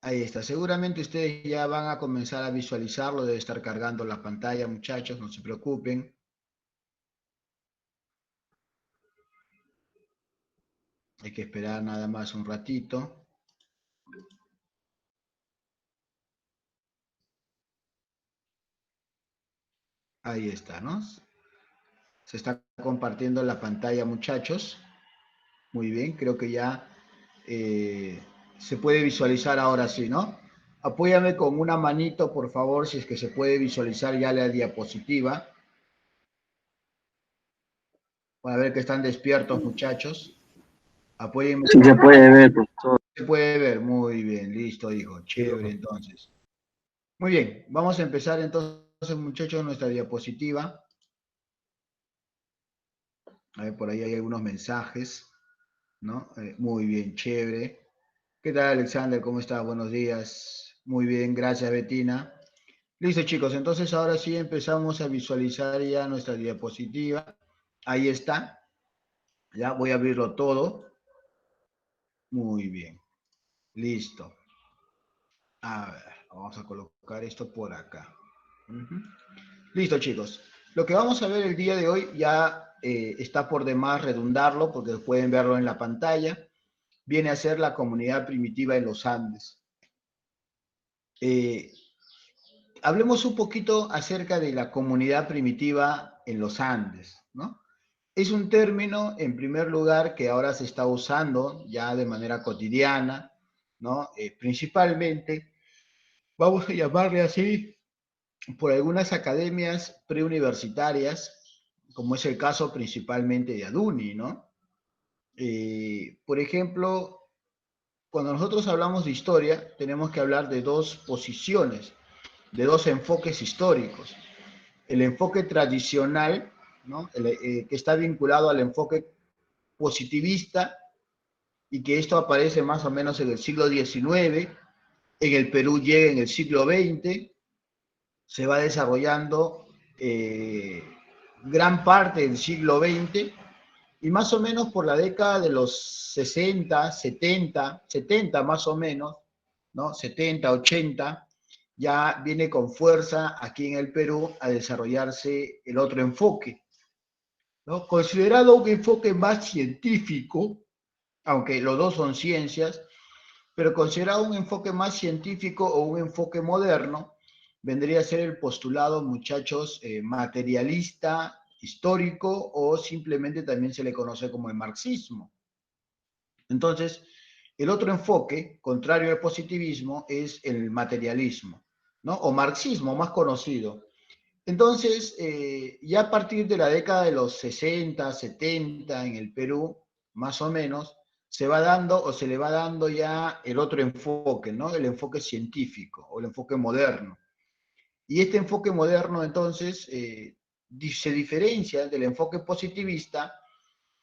Ahí está. Seguramente ustedes ya van a comenzar a visualizarlo. Debe estar cargando la pantalla, muchachos. No se preocupen. Hay que esperar nada más un ratito. Ahí está, ¿no? Se está compartiendo la pantalla, muchachos. Muy bien, creo que ya se puede visualizar ahora sí, ¿no? Apóyame con una manito, por favor, si es que se puede visualizar ya la diapositiva. Para ver que están despiertos, muchachos. Apóyenme. Sí se puede ver, profesor. Se puede ver, muy bien, listo, hijo. Chévere, entonces. Muy bien, vamos a empezar entonces, muchachos, nuestra diapositiva. A ver, por ahí hay algunos mensajes, ¿no? Muy bien, chévere. ¿Qué tal, Alexander? ¿Cómo está? Buenos días. Muy bien, gracias, Betina. Listo, chicos, entonces ahora sí empezamos a visualizar ya nuestra diapositiva. Ahí está. Ya voy a abrirlo todo. Muy bien. Listo. A ver, vamos a colocar esto por acá. Ujú. Listo, chicos. Lo que vamos a ver el día de hoy ya está por demás redundarlo porque pueden verlo en la pantalla. Viene a ser la comunidad primitiva en los Andes. Eh, Hablemos un poquito acerca de la comunidad primitiva en los Andes, ¿no? Es un término, en primer lugar, que ahora se está usando ya de manera cotidiana, ¿no? Principalmente, vamos a llamarle así, por algunas academias preuniversitarias, como es el caso principalmente de ADUNI, ¿no? Por ejemplo, cuando nosotros hablamos de historia, tenemos que hablar de dos posiciones, de dos enfoques históricos. El enfoque tradicional, ¿no? Que está vinculado al enfoque positivista y que esto aparece más o menos en el siglo XIX, en el Perú llega en el siglo XX, se va desarrollando gran parte del siglo XX y más o menos por la década de los 60, 70 más o menos, ¿no? 70, 80, ya viene con fuerza aquí en el Perú a desarrollarse el otro enfoque, ¿no? Considerado un enfoque más científico, aunque los dos son ciencias, pero considerado un enfoque más científico o un enfoque moderno, vendría a ser el postulado, muchachos, materialista, histórico o simplemente también se le conoce como el marxismo. Entonces, el otro enfoque, contrario al positivismo, es el materialismo, ¿no? O marxismo, más conocido. Entonces, ya a partir de la década de los 60, 70 en el Perú, más o menos, se va dando o se le va dando ya el otro enfoque, ¿no? El enfoque científico o el enfoque moderno. Y este enfoque moderno, entonces, se diferencia del enfoque positivista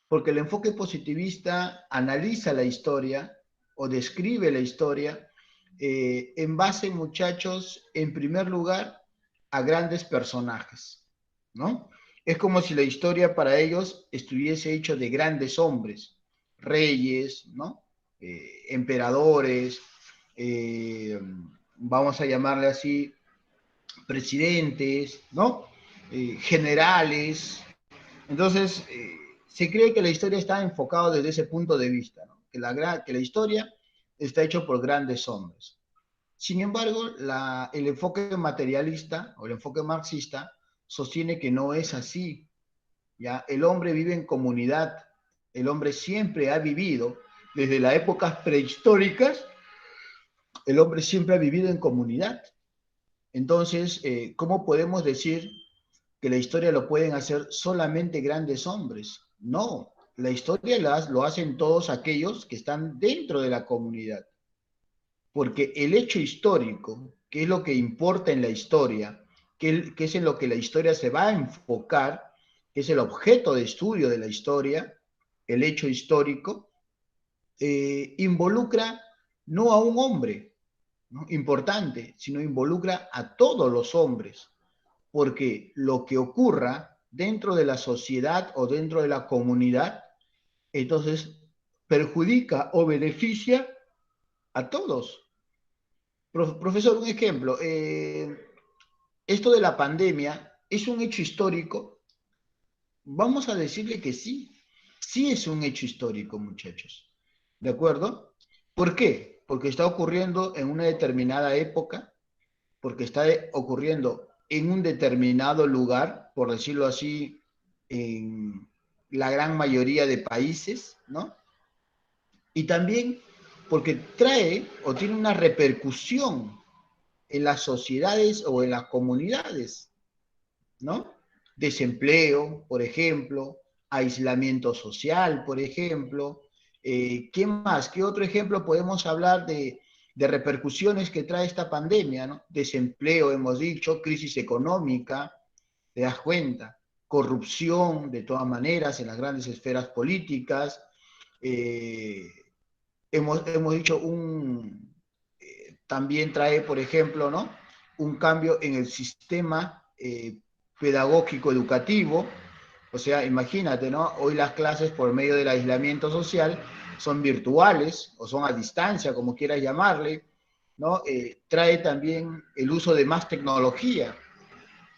porque el enfoque positivista analiza la historia o describe la historia en base, muchachos, en primer lugar, a grandes personajes, ¿no? Es como si la historia para ellos estuviese hecho de grandes hombres, reyes, ¿no? Emperadores, eh, vamos a llamarle así, presidentes, ¿no? Generales. Entonces, se cree que la historia está enfocada desde ese punto de vista, ¿no? Que la historia está hecho por grandes hombres. Sin embargo, el enfoque materialista o el enfoque marxista sostiene que no es así. ¿Ya? El hombre vive en comunidad, el hombre siempre ha vivido, desde las épocas prehistóricas, el hombre siempre ha vivido en comunidad. Entonces, ¿cómo podemos decir que la historia lo pueden hacer solamente grandes hombres? No, la historia lo hacen todos aquellos que están dentro de la comunidad. Porque el hecho histórico, que es lo que importa en la historia, que es en lo que la historia se va a enfocar, que es el objeto de estudio de la historia, el hecho histórico, involucra no a un hombre, ¿no? Importante, sino involucra a todos los hombres, porque lo que ocurra dentro de la sociedad o dentro de la comunidad, entonces perjudica o beneficia a todos. Profesor, un ejemplo. Esto de la pandemia es un hecho histórico. Vamos a decirle que sí. Sí es un hecho histórico, muchachos. ¿De acuerdo? ¿Por qué? Porque está ocurriendo en una determinada época, porque está ocurriendo en un determinado lugar, por decirlo así, en la gran mayoría de países, ¿no? Y también porque trae o tiene una repercusión en las sociedades o en las comunidades, ¿no? Desempleo, por ejemplo, aislamiento social, por ejemplo. ¿Qué más? ¿Qué otro ejemplo podemos hablar de repercusiones que trae esta pandemia, ¿no? Desempleo, hemos dicho, crisis económica, ¿te das cuenta? Corrupción, de todas maneras, en las grandes esferas políticas. Eh, hemos dicho también trae, por ejemplo, ¿no? Un cambio en el sistema pedagógico educativo. O sea, imagínate, ¿no? Hoy las clases por medio del aislamiento social son virtuales o son a distancia, como quieras llamarle, ¿no? Trae también el uso de más tecnología,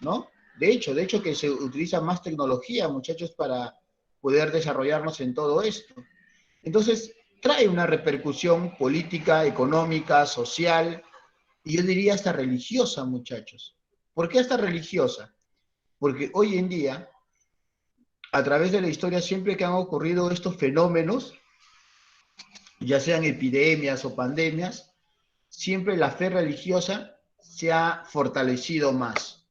¿no? De hecho que se utiliza más tecnología, muchachos, para poder desarrollarnos en todo esto. Entonces, trae una repercusión política, económica, social, y yo diría hasta religiosa, muchachos. ¿Por qué hasta religiosa? Porque hoy en día, a través de la historia, siempre que han ocurrido estos fenómenos, ya sean epidemias o pandemias, siempre la fe religiosa se ha fortalecido más,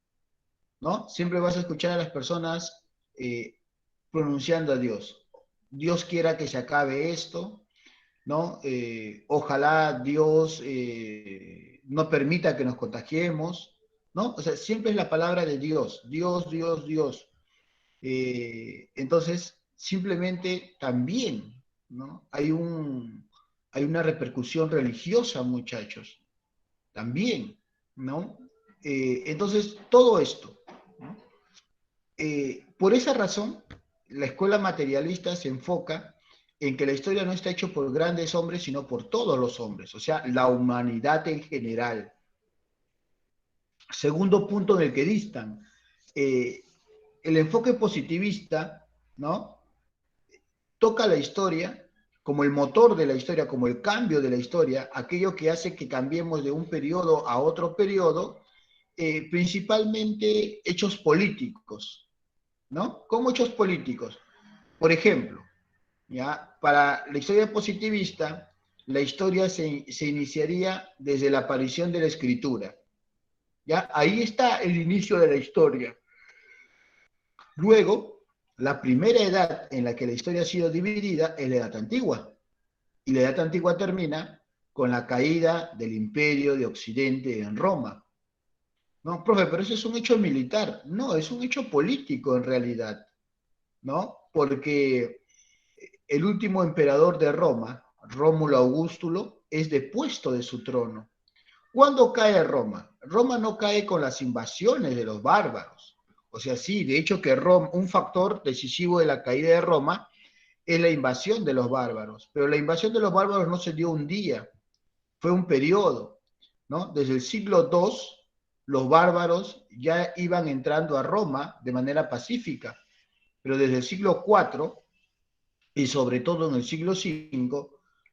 ¿no? Siempre vas a escuchar a las personas pronunciando a Dios. Dios quiera que se acabe esto, ¿no? Ojalá Dios no permita que nos contagiemos, ¿no? O sea, siempre es la palabra de Dios, Dios, Dios, Dios. Entonces, simplemente también, ¿no? Hay una repercusión religiosa, muchachos, también, ¿no? Entonces, todo esto, ¿no? Por esa razón, la escuela materialista se enfoca en que la historia no está hecha por grandes hombres, sino por todos los hombres, o sea, la humanidad en general. Segundo punto en el que distan, eh, el enfoque positivista, ¿no? Toca la historia como el motor de la historia, como el cambio de la historia, aquello que hace que cambiemos de un periodo a otro periodo, principalmente hechos políticos, ¿no? ¿Cómo hechos políticos? Por ejemplo, ¿ya? Para la historia positivista, la historia se iniciaría desde la aparición de la escritura, ¿ya? Ahí está el inicio de la historia. Luego, la primera edad en la que la historia ha sido dividida es la Edad Antigua. Y la Edad Antigua termina con la caída del Imperio de Occidente en Roma. No, profe, pero eso es un hecho militar. No, es un hecho político en realidad, ¿no? Porque el último emperador de Roma, Rómulo Augustulo, es depuesto de su trono. ¿Cuándo cae Roma? Roma no cae con las invasiones de los bárbaros. O sea, sí, de hecho que Roma, un factor decisivo de la caída de Roma es la invasión de los bárbaros. Pero la invasión de los bárbaros no se dio un día, fue un periodo, ¿no? Desde el siglo II, los bárbaros ya iban entrando a Roma de manera pacífica, pero desde el siglo IV y sobre todo en el siglo V,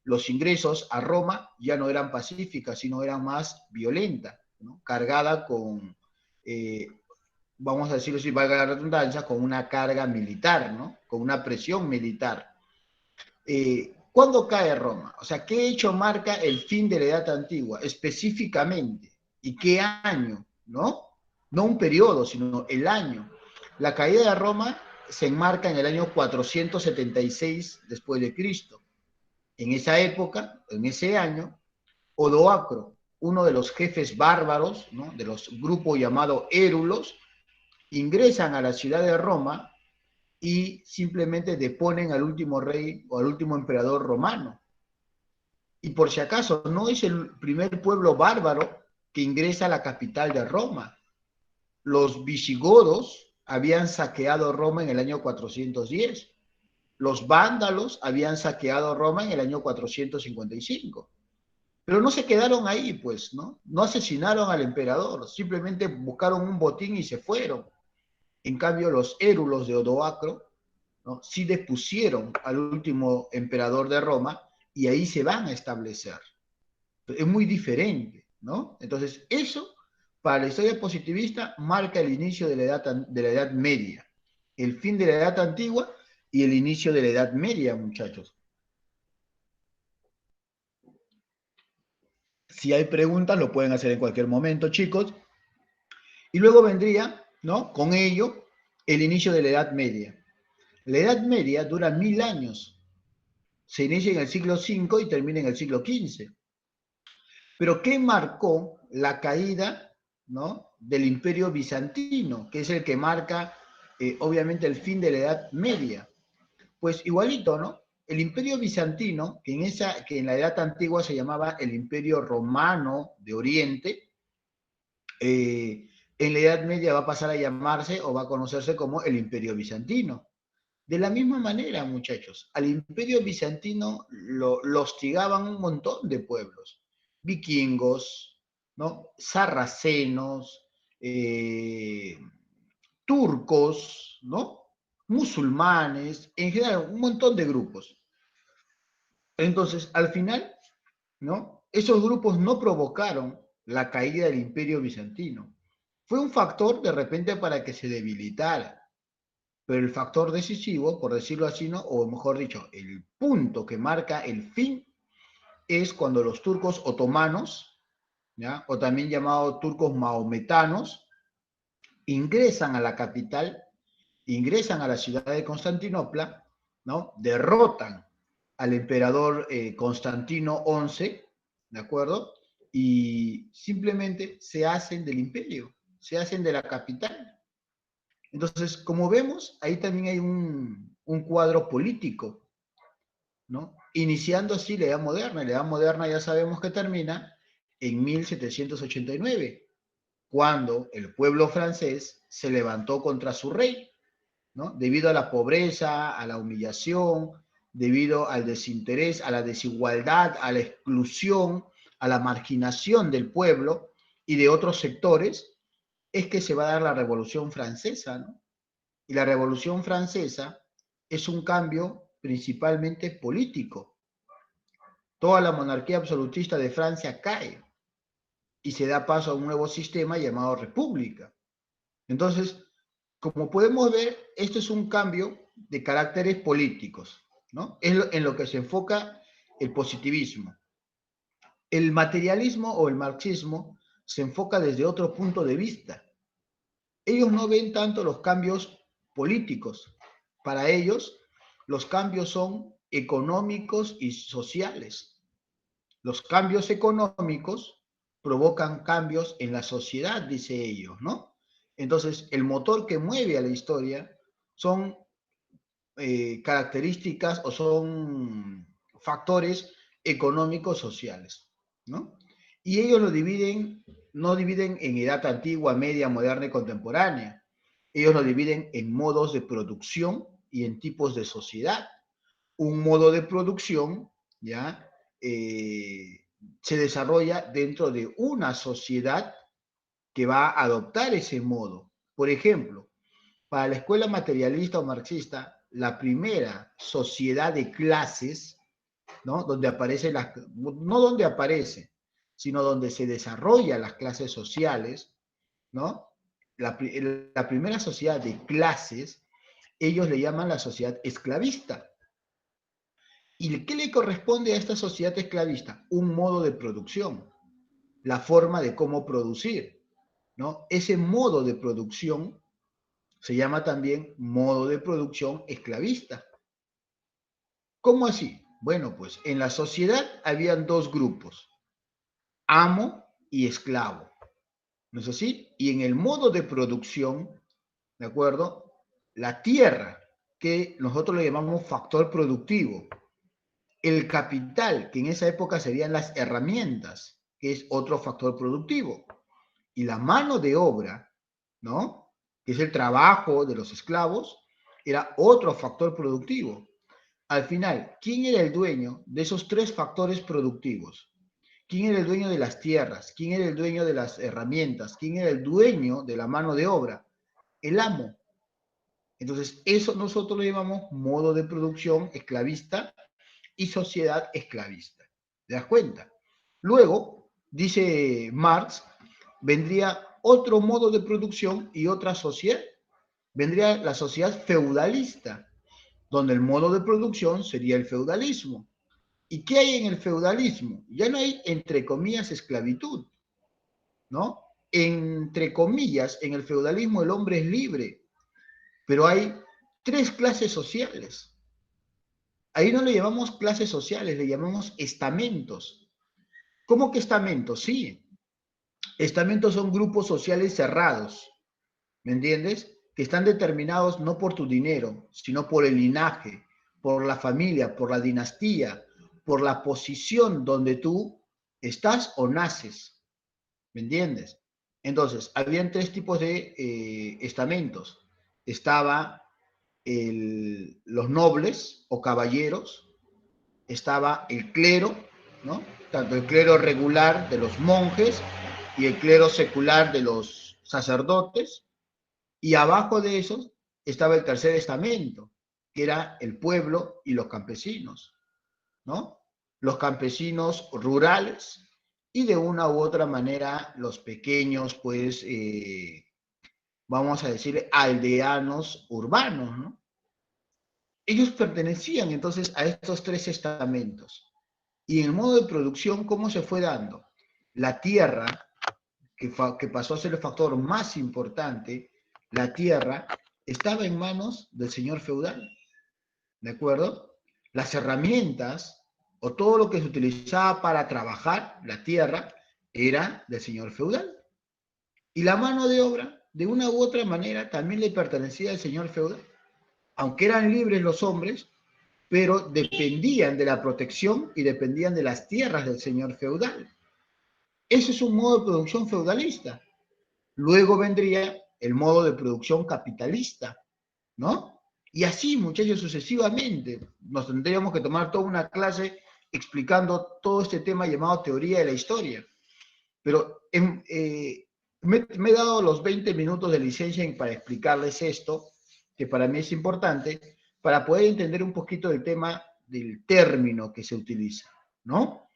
los ingresos a Roma ya no eran pacíficas, sino eran más violentas, ¿no? Cargada con, eh, vamos a decirlo si valga la redundancia, con una carga militar, ¿no? Con una presión militar. ¿Cuándo cae Roma? O sea, ¿qué hecho marca el fin de la Edad Antigua específicamente? ¿Y qué año? ¿No? No un periodo, sino el año. La caída de Roma se enmarca en el año 476 después de Cristo. En esa época, en ese año, Odoacro, uno de los jefes bárbaros, ¿no? De los grupos llamados Érulos, ingresan a la ciudad de Roma y simplemente deponen al último rey o al último emperador romano. Y por si acaso, no es el primer pueblo bárbaro que ingresa a la capital de Roma. Los visigodos habían saqueado Roma en el año 410. Los vándalos habían saqueado Roma en el año 455. Pero no se quedaron ahí, pues, ¿no? No asesinaron al emperador, simplemente buscaron un botín y se fueron. En cambio, los érulos de Odoacro, ¿no? Sí depusieron al último emperador de Roma y ahí se van a establecer. Es muy diferente, ¿no? Entonces, eso, para la historia positivista, marca el inicio de la Edad Media, el fin de la Edad Antigua y el inicio de la Edad Media, muchachos. Si hay preguntas, lo pueden hacer en cualquier momento, chicos. Y luego vendría, ¿no? Con ello, el inicio de la Edad Media. La Edad Media dura 1000 años. Se inicia en el siglo V y termina en el siglo XV. Pero ¿qué marcó la caída, ¿no? del Imperio Bizantino, que es el que marca, obviamente, el fin de la Edad Media? Pues igualito, ¿no? El Imperio Bizantino, que en la Edad Antigua se llamaba el Imperio Romano de Oriente, en la Edad Media va a pasar a llamarse o va a conocerse como el Imperio Bizantino. De la misma manera, muchachos, al Imperio Bizantino lo hostigaban un montón de pueblos, vikingos, ¿no? Sarracenos, turcos, ¿no? Musulmanes, en general, un montón de grupos. Entonces, al final, ¿no? Esos grupos no provocaron la caída del Imperio Bizantino. Fue un factor de repente para que se debilitara, pero el factor decisivo, por decirlo así, ¿no? O mejor dicho, el punto que marca el fin es cuando los turcos otomanos, ¿ya? O también llamados turcos mahometanos, ingresan a la capital, ingresan a la ciudad de Constantinopla, ¿no? Derrotan al emperador Constantino XI, ¿de acuerdo? Y simplemente se hacen del imperio, se hacen de la capital. Entonces, como vemos, ahí también hay un cuadro político, ¿no? Iniciando así la Edad Moderna. La Edad Moderna ya sabemos que termina en 1789, cuando el pueblo francés se levantó contra su rey, ¿no? Debido a la pobreza, a la humillación, debido al desinterés, a la desigualdad, a la exclusión, a la marginación del pueblo y de otros sectores, es que se va a dar la Revolución Francesa, ¿no? Y la Revolución Francesa es un cambio principalmente político. Toda la monarquía absolutista de Francia cae y se da paso a un nuevo sistema llamado república. Entonces, como podemos ver, esto es un cambio de caracteres políticos, ¿no? Es en lo que se enfoca el positivismo. El materialismo o el marxismo se enfoca desde otro punto de vista. Ellos no ven tanto los cambios políticos. Para ellos, los cambios son económicos y sociales. Los cambios económicos provocan cambios en la sociedad, dice ellos, ¿no? Entonces, el motor que mueve a la historia son características o son factores económicos sociales, ¿no? Y ellos lo dividen, no dividen en edad antigua, media, moderna y contemporánea. Ellos lo dividen en modos de producción y en tipos de sociedad. Un modo de producción, ¿ya? Se desarrolla dentro de una sociedad que va a adoptar ese modo. Por ejemplo, para la escuela materialista o marxista, la primera sociedad de clases, ¿no? Donde aparece no donde aparece, sino donde se desarrollan las clases sociales, ¿no? La primera sociedad de clases, ellos le llaman la sociedad esclavista. ¿Y qué le corresponde a esta sociedad esclavista? Un modo de producción, la forma de cómo producir, ¿no? Ese modo de producción se llama también modo de producción esclavista. ¿Cómo así? Bueno, pues en la sociedad habían dos grupos, amo y esclavo, ¿no es así? Y en el modo de producción, ¿de acuerdo? La tierra, que nosotros le llamamos factor productivo, el capital, que en esa época serían las herramientas, que es otro factor productivo, y la mano de obra, ¿no? Que es el trabajo de los esclavos, era otro factor productivo. Al final, ¿quién era el dueño de esos tres factores productivos? ¿quién era el dueño de las tierras? ¿Quién era el dueño de las herramientas? ¿Quién era el dueño de la mano de obra? El amo. Entonces, eso nosotros lo llamamos modo de producción esclavista y sociedad esclavista. ¿Te das cuenta? Luego, dice Marx, vendría otro modo de producción y otra sociedad. Vendría la sociedad feudalista, donde el modo de producción sería el feudalismo. ¿Y qué hay en el feudalismo? Ya no hay, entre comillas, esclavitud, ¿no? Entre comillas, en el feudalismo el hombre es libre, pero hay tres clases sociales. Ahí no le llamamos clases sociales, le llamamos estamentos. ¿Cómo que estamentos? Sí, estamentos son grupos sociales cerrados, ¿me entiendes? Que están determinados no por tu dinero, sino por el linaje, por la familia, por la dinastía, por la posición donde tú estás o naces, ¿me entiendes? Entonces, habían tres tipos de estamentos. Estaba los nobles o caballeros, estaba el clero, ¿no? Tanto el clero regular de los monjes y el clero secular de los sacerdotes, y abajo de esos estaba el tercer estamento, que era el pueblo y los campesinos, ¿no? Los campesinos rurales y de una u otra manera los pequeños, pues, vamos a decir, aldeanos urbanos, ¿no? Ellos pertenecían entonces a estos tres estamentos. Y en el modo de producción, ¿cómo se fue dando? La tierra, que pasó a ser el factor más importante, la tierra estaba en manos del señor feudal, ¿de acuerdo? Las herramientas o todo lo que se utilizaba para trabajar la tierra era del señor feudal. Y la mano de obra, de una u otra manera, también le pertenecía al señor feudal. Aunque eran libres los hombres, pero dependían de la protección y dependían de las tierras del señor feudal. Ese es un modo de producción feudalista. Luego vendría el modo de producción capitalista, ¿no? Y así, muchachos, sucesivamente. Nos tendríamos que tomar toda una clase explicando todo este tema llamado teoría de la historia. Pero me he dado los 20 minutos de licencia para explicarles esto, que para mí es importante, para poder entender un poquito del tema del término que se utiliza, ¿no?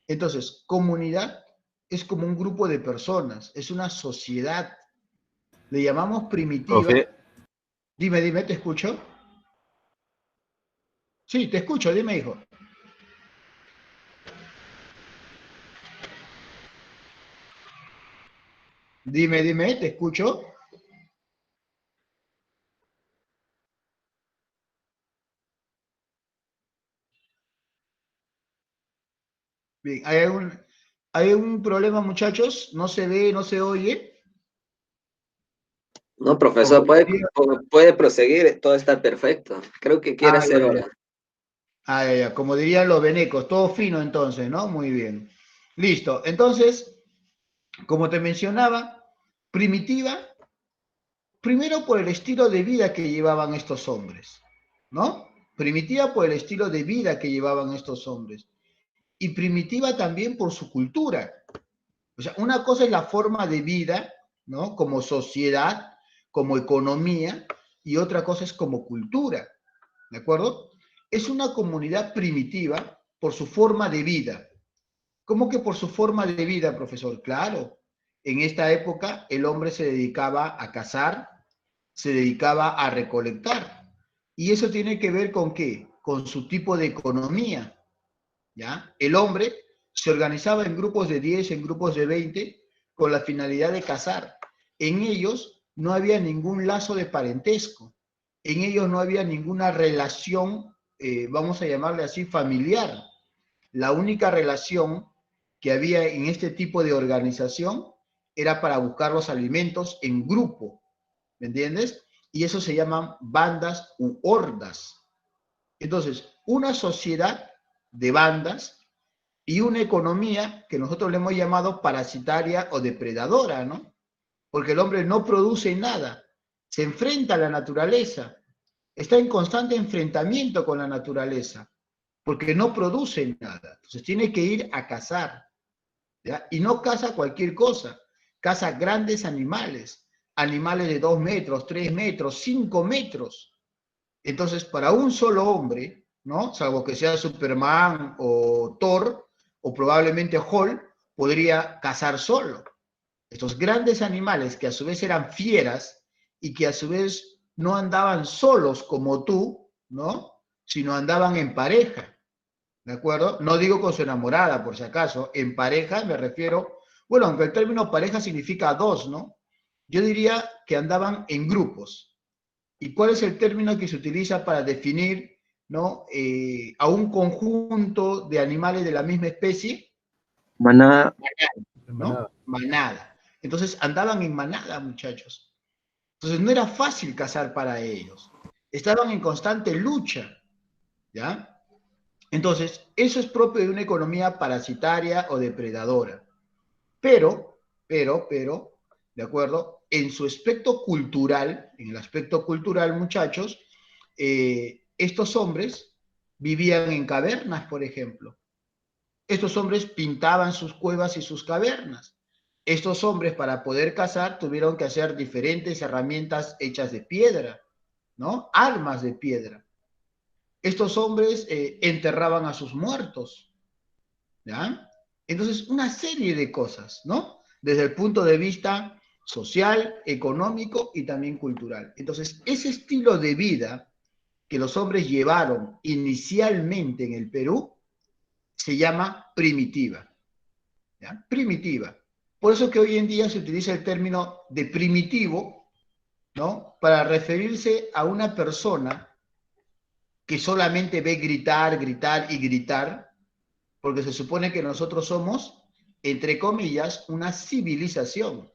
Entonces, comunidad es como un grupo de personas, es una sociedad. Le llamamos primitiva. Profe, Dime, ¿te escucho? Sí, te escucho, dime, hijo. Dime, ¿te escucho? Bien, ¿hay un problema, muchachos? ¿No se ve, no se oye? No, Como profesor, diría, puede proseguir, todo está perfecto. Creo que quiere hacer ya, ya. hora. Ya. Como dirían los venecos, todo fino entonces, ¿no? Muy bien. Listo. Entonces, como te mencionaba, primitiva, primero por el estilo de vida que llevaban estos hombres, ¿no? Primitiva por el estilo de vida que llevaban estos hombres. Y primitiva también por su cultura. O sea, una cosa es la forma de vida, ¿no? Como sociedad, como economía, y otra cosa es como cultura, ¿de acuerdo? Es una comunidad primitiva por su forma de vida. ¿Cómo que por su forma de vida, profesor? Claro, en esta época el hombre se dedicaba a cazar, se dedicaba a recolectar. Y eso tiene que ver con qué? Con su tipo de economía, ¿ya? El hombre se organizaba en grupos de 10, en grupos de 20, con la finalidad de cazar. En ellos no había ningún lazo de parentesco, en ellos no había ninguna relación, vamos a llamarle así, familiar. La única relación que había en este tipo de organización era para buscar los alimentos en grupo, ¿me entiendes? Y eso se llaman bandas u hordas. Entonces, una sociedad de bandas y una economía que nosotros le hemos llamado parasitaria o depredadora, ¿no? Porque el hombre no produce nada, se enfrenta a la naturaleza, está en constante enfrentamiento con la naturaleza, porque no produce nada. Entonces tiene que ir a cazar. ¿ya? Y no caza cualquier cosa, caza grandes animales, animales de 2 metros, 3 metros, 5 metros. Entonces, para un solo hombre, ¿no? Salvo que sea Superman o Thor, o probablemente Hulk, podría cazar solo. Estos grandes animales que a su vez eran fieras y que a su vez no andaban solos como tú, ¿no? Sino andaban en pareja, ¿de acuerdo? No digo con su enamorada, por si acaso, en pareja me refiero, bueno, aunque el término pareja significa dos, ¿no? Yo diría que andaban en grupos. ¿Y cuál es el término que se utiliza para definir, ¿no? A un conjunto de animales de la misma especie? Manada. ¿No? Manada. Entonces andaban en manada, muchachos. Entonces no era fácil cazar para ellos. Estaban en constante lucha, ¿ya? Entonces, eso es propio de una economía parasitaria o depredadora. Pero, ¿de acuerdo? En su aspecto cultural, en el aspecto cultural, muchachos, estos hombres vivían en cavernas, por ejemplo. Estos hombres pintaban sus cuevas y sus cavernas. Estos hombres, para poder cazar, tuvieron que hacer diferentes herramientas hechas de piedra, ¿no? Armas de piedra. Estos hombres enterraban a sus muertos, ¿ya? Entonces, una serie de cosas, ¿no? Desde el punto de vista social, económico y también cultural. Entonces, ese estilo de vida que los hombres llevaron inicialmente en el Perú se llama primitiva, ¿ya? Primitiva. Por eso que hoy en día se utiliza el término de primitivo, ¿no? Para referirse a una persona que solamente ve gritar, gritar y gritar, porque se supone que nosotros somos, entre comillas, una civilización.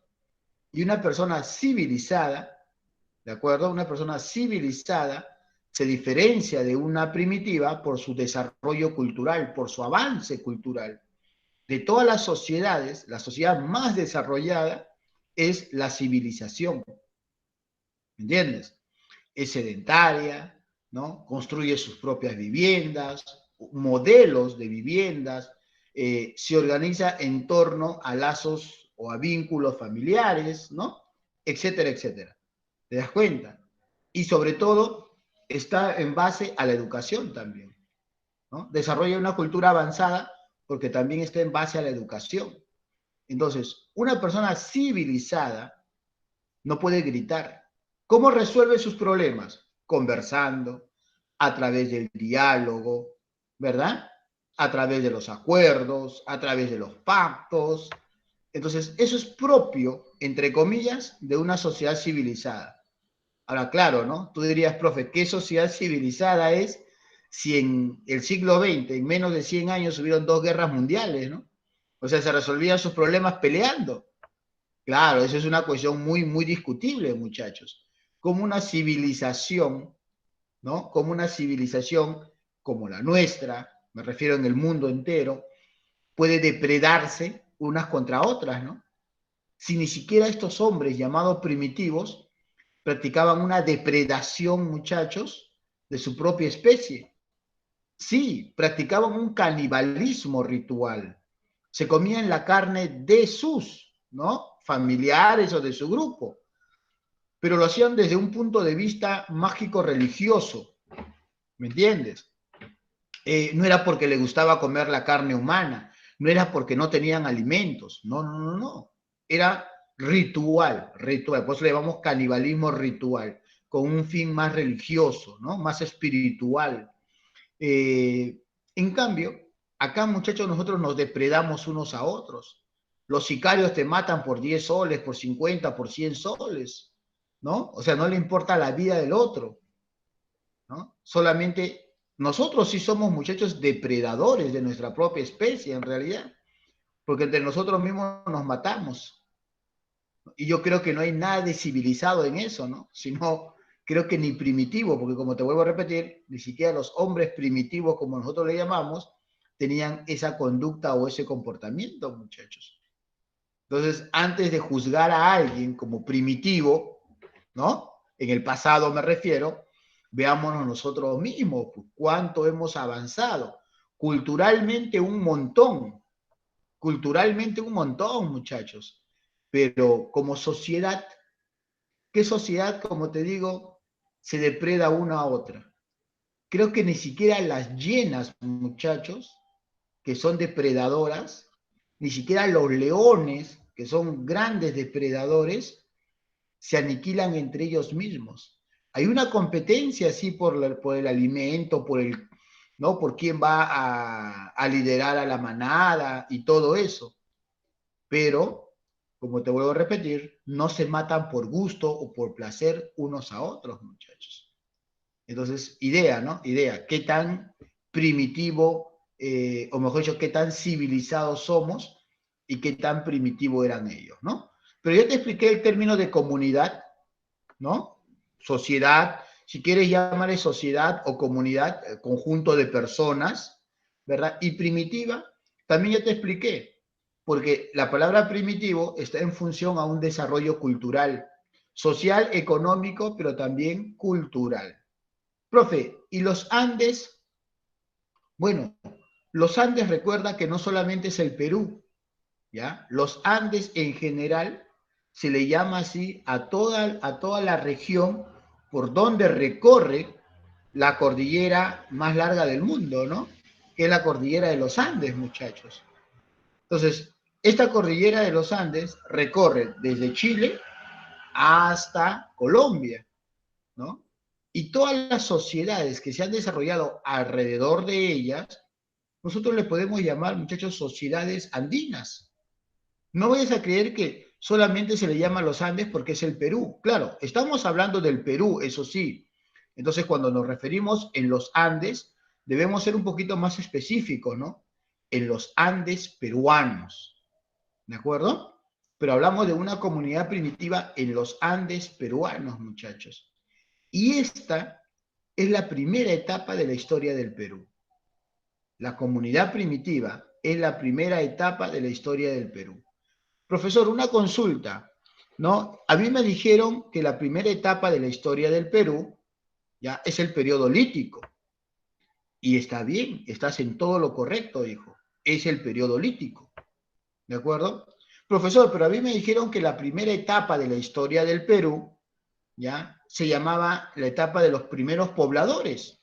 Y una persona civilizada, ¿de acuerdo? Una persona civilizada se diferencia de una primitiva por su desarrollo cultural, por su avance cultural. De todas las sociedades, la sociedad más desarrollada es la civilización, ¿entiendes? Es sedentaria, ¿no? Construye sus propias viviendas, modelos de viviendas, se organiza en torno a lazos o a vínculos familiares, ¿no? Etcétera, etcétera. ¿Te das cuenta? Y sobre todo está en base a la educación también, ¿no? Desarrolla una cultura avanzada porque también está en base a la educación. Entonces, una persona civilizada no puede gritar. ¿Cómo resuelve sus problemas? Conversando, a través del diálogo, ¿verdad? A través de los acuerdos, a través de los pactos. Entonces, eso es propio, entre comillas, de una sociedad civilizada. Ahora, claro, ¿no? Tú dirías, profe, ¿qué sociedad civilizada es si en el siglo XX, en menos de 100 años, hubieron 2 guerras mundiales, ¿no? O sea, se resolvían sus problemas peleando. Claro, eso es una cuestión muy, muy discutible, muchachos. Como una civilización, ¿no? Como una civilización como la nuestra, me refiero en el mundo entero, puede depredarse unas contra otras, ¿no? Si ni siquiera estos hombres llamados primitivos practicaban una depredación, muchachos, de su propia especie. Sí, practicaban un canibalismo ritual. Se comían la carne de sus, ¿no? Familiares o de su grupo, pero lo hacían desde un punto de vista mágico religioso, ¿me entiendes? No era porque le gustaba comer la carne humana, no era porque no tenían alimentos, no, no, no, no. Era ritual, ritual, por eso le llamamos canibalismo ritual, con un fin más religioso, ¿no? Más espiritual. Eh, en cambio, acá, muchachos, nosotros nos depredamos unos a otros. Los sicarios te matan por 10 soles, por 50, por 100 soles, ¿no? O sea, no le importa la vida del otro, ¿no? Solamente nosotros sí somos, muchachos, depredadores de nuestra propia especie, en realidad, porque entre nosotros mismos nos matamos. Y yo creo que no hay nada de civilizado en eso, ¿no? Sino creo que ni primitivo, porque como te vuelvo a repetir, ni siquiera los hombres primitivos, como nosotros le llamamos, tenían esa conducta o ese comportamiento, muchachos. Entonces, antes de juzgar a alguien como primitivo, ¿no? En el pasado me refiero, veámonos nosotros mismos, pues, cuánto hemos avanzado. Culturalmente un montón, culturalmente un montón, muchachos, pero como sociedad, ¿qué sociedad, como te digo, se depreda una a otra? Creo que ni siquiera las hienas, muchachos, que son depredadoras, ni siquiera los leones, que son grandes depredadores, se aniquilan entre ellos mismos. Hay una competencia así por el alimento, ¿no? Por quién va a liderar a la manada y todo eso. Pero, como te vuelvo a repetir, no se matan por gusto o por placer unos a otros, muchachos. Entonces, idea, ¿no? Idea, qué tan primitivo, o mejor dicho, qué tan civilizados somos y qué tan primitivo eran ellos, ¿no? Pero yo te expliqué el término de comunidad, ¿no? Sociedad, si quieres llamarle sociedad o comunidad, conjunto de personas, ¿verdad? Y primitiva, también ya te expliqué, porque la palabra primitivo está en función a un desarrollo cultural, social, económico, pero también cultural. Profe, ¿y los Andes? Bueno, los Andes recuerda que no solamente es el Perú, ¿ya? Los Andes en general se le llama así a toda la región por donde recorre la cordillera más larga del mundo, ¿no? Que es la cordillera de los Andes, muchachos. Entonces, esta cordillera de los Andes recorre desde Chile hasta Colombia, ¿no? Y todas las sociedades que se han desarrollado alrededor de ellas, nosotros le podemos llamar, muchachos, sociedades andinas. No vayas a creer que solamente se le llama a los Andes porque es el Perú. Claro, estamos hablando del Perú, eso sí. Entonces, cuando nos referimos en los Andes, debemos ser un poquito más específicos, ¿no? En los Andes peruanos, ¿de acuerdo? Pero hablamos de una comunidad primitiva en los Andes peruanos, muchachos. Y esta es la primera etapa de la historia del Perú. La comunidad primitiva es la primera etapa de la historia del Perú. Profesor, una consulta, ¿no? A mí me dijeron que la primera etapa de la historia del Perú ya es el periodo lítico. Y está bien, estás en todo lo correcto, hijo. Es el periodo lítico. ¿De acuerdo? Profesor, pero a mí me dijeron que la primera etapa de la historia del Perú ya se llamaba la etapa de los primeros pobladores.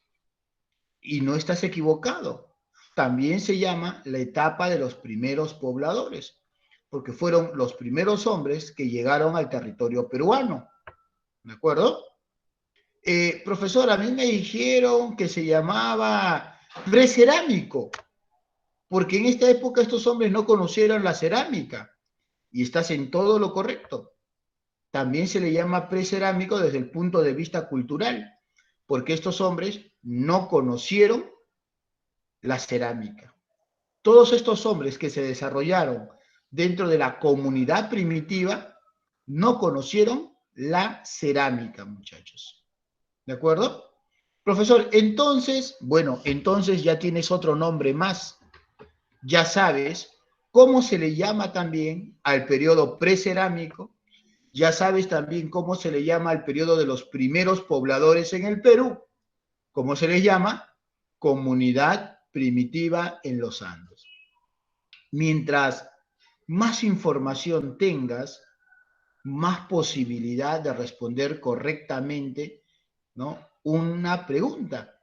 Y no estás equivocado. También se llama la etapa de los primeros pobladores, porque fueron los primeros hombres que llegaron al territorio peruano. ¿De acuerdo? Profesor, a mí me dijeron que se llamaba precerámico, porque en esta época estos hombres no conocieron la cerámica. Y estás en todo lo correcto. También se le llama precerámico desde el punto de vista cultural, porque estos hombres no conocieron la cerámica. Todos estos hombres que se desarrollaron dentro de la comunidad primitiva no conocieron la cerámica, muchachos. ¿De acuerdo? Profesor, entonces, bueno, entonces ya tienes otro nombre más. Ya sabes cómo se le llama también al periodo precerámico. Ya sabes también cómo se le llama al periodo de los primeros pobladores en el Perú. ¿Cómo se les llama? Comunidad primitiva en los Andes. Mientras más información tengas, más posibilidad de responder correctamente, ¿no? Una pregunta.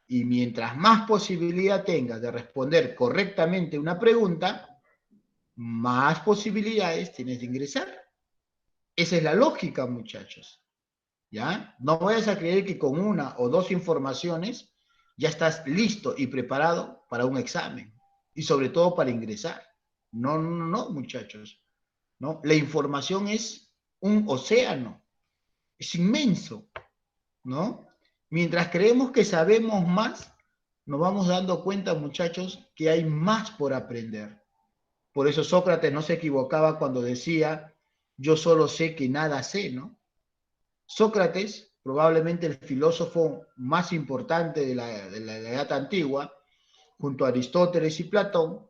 Y mientras más posibilidad tengas de responder correctamente una pregunta, más posibilidades tienes de ingresar. Esa es la lógica, muchachos. ¿Ya? No vayas a creer que con una o dos informaciones ya estás listo y preparado para un examen y sobre todo para ingresar. No, no, no, muchachos. ¿No? La información es un océano, es inmenso, ¿no? Mientras creemos que sabemos más, nos vamos dando cuenta, muchachos, que hay más por aprender. Por eso Sócrates no se equivocaba cuando decía, yo solo sé que nada sé, ¿no? Sócrates, probablemente el filósofo más importante de la Edad Antigua, junto a Aristóteles y Platón,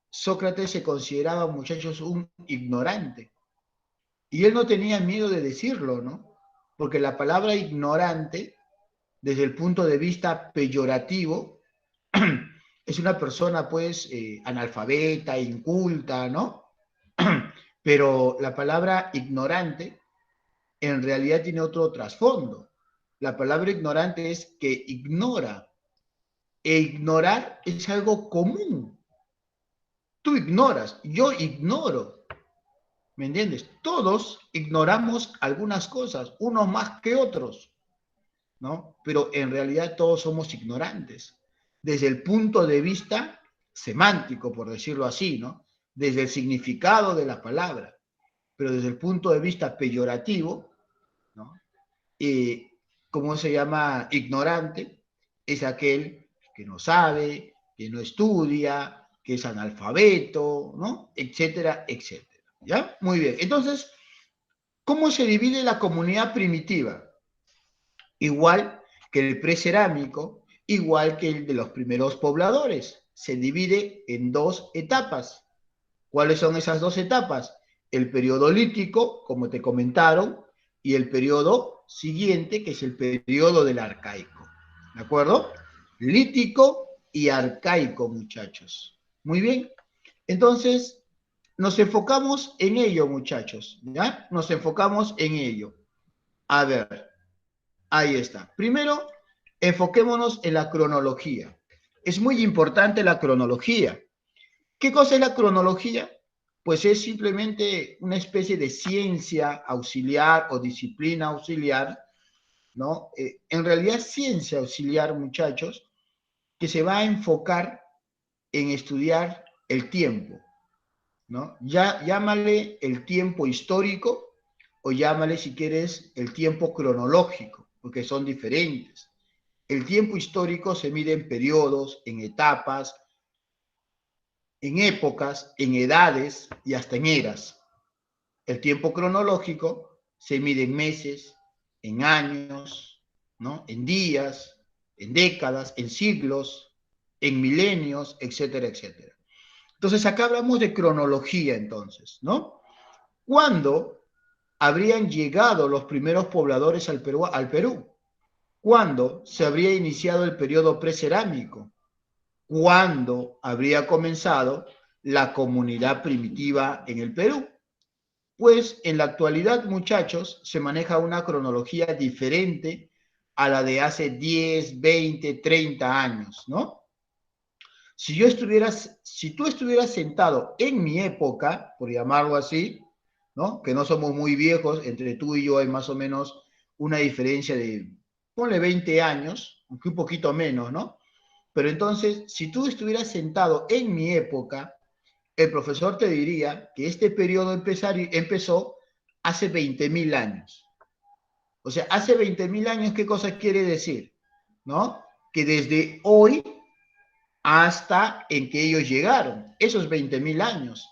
Sócrates se consideraba, muchachos, un ignorante. Y él no tenía miedo de decirlo, ¿no? Porque la palabra ignorante, desde el punto de vista peyorativo, es una persona pues analfabeta, inculta, ¿no? Pero la palabra ignorante en realidad tiene otro trasfondo. La palabra ignorante es que ignora, e ignorar es algo común. Tú ignoras, yo ignoro, ¿me entiendes? Todos ignoramos algunas cosas, unos más que otros, ¿no? Pero en realidad todos somos ignorantes, desde el punto de vista semántico, por decirlo así, ¿no? Desde el significado de la palabra, pero desde el punto de vista peyorativo, ¿no? ¿Cómo se llama? Ignorante, es aquel que no sabe, que no estudia, que es analfabeto, ¿no? Etcétera, etcétera. ¿Ya? Muy bien. Entonces, ¿cómo se divide la comunidad primitiva? Igual que el precerámico, igual que el de los primeros pobladores. Se divide en dos etapas. ¿Cuáles son esas dos etapas? El periodo lítico, como te comentaron, y el periodo siguiente, que es el periodo del arcaico. ¿De acuerdo? Lítico y arcaico, muchachos. Muy bien. Entonces, nos enfocamos en ello, muchachos. ¿Ya? Nos enfocamos en ello. A ver, ahí está. Primero, enfoquémonos en la cronología. Es muy importante la cronología. ¿Qué cosa es la cronología? Pues es simplemente una especie de ciencia auxiliar o disciplina auxiliar, ¿no? En realidad ciencia auxiliar, muchachos, que se va a enfocar en estudiar el tiempo, ¿no? Ya, llámale el tiempo histórico o llámale, si quieres, el tiempo cronológico, porque son diferentes. El tiempo histórico se mide en periodos, en etapas, en épocas, en edades y hasta en eras. El tiempo cronológico se mide en meses, en años, ¿no? En días, en décadas, en siglos, en milenios, etcétera, etcétera. Entonces, acá hablamos de cronología, entonces, ¿no? ¿Cuándo habrían llegado los primeros pobladores al Perú? ¿Cuándo se habría iniciado el periodo precerámico? ¿Cuándo habría comenzado la comunidad primitiva en el Perú? Pues en la actualidad, muchachos, se maneja una cronología diferente a la de hace 10, 20, 30 años, ¿no? Si tú estuvieras sentado en mi época, por llamarlo así, ¿no? Que no somos muy viejos, entre tú y yo hay más o menos una diferencia de, ponle 20 años, aunque un poquito menos, ¿no? Pero entonces, si tú estuvieras sentado en mi época, el profesor te diría que este periodo empezó hace 20.000 años. O sea, hace 20.000 años, ¿qué cosa quiere decir? ¿No? Que desde hoy hasta en que ellos llegaron, esos 20.000 años.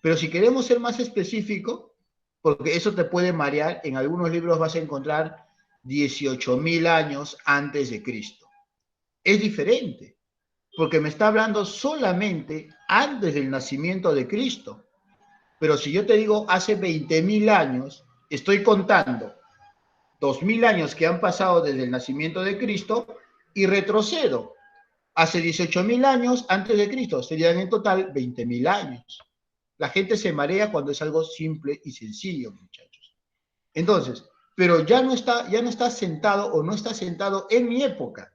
Pero si queremos ser más específico, porque eso te puede marear, en algunos libros vas a encontrar 18.000 años antes de Cristo. Es diferente, porque me está hablando solamente antes del nacimiento de Cristo. Pero si yo te digo hace 20.000 años, estoy contando 2.000 años que han pasado desde el nacimiento de Cristo y retrocedo hace 18.000 años antes de Cristo, serían en total 20.000 años. La gente se marea cuando es algo simple y sencillo, muchachos. Entonces, pero ya no está sentado o no está sentado en mi época,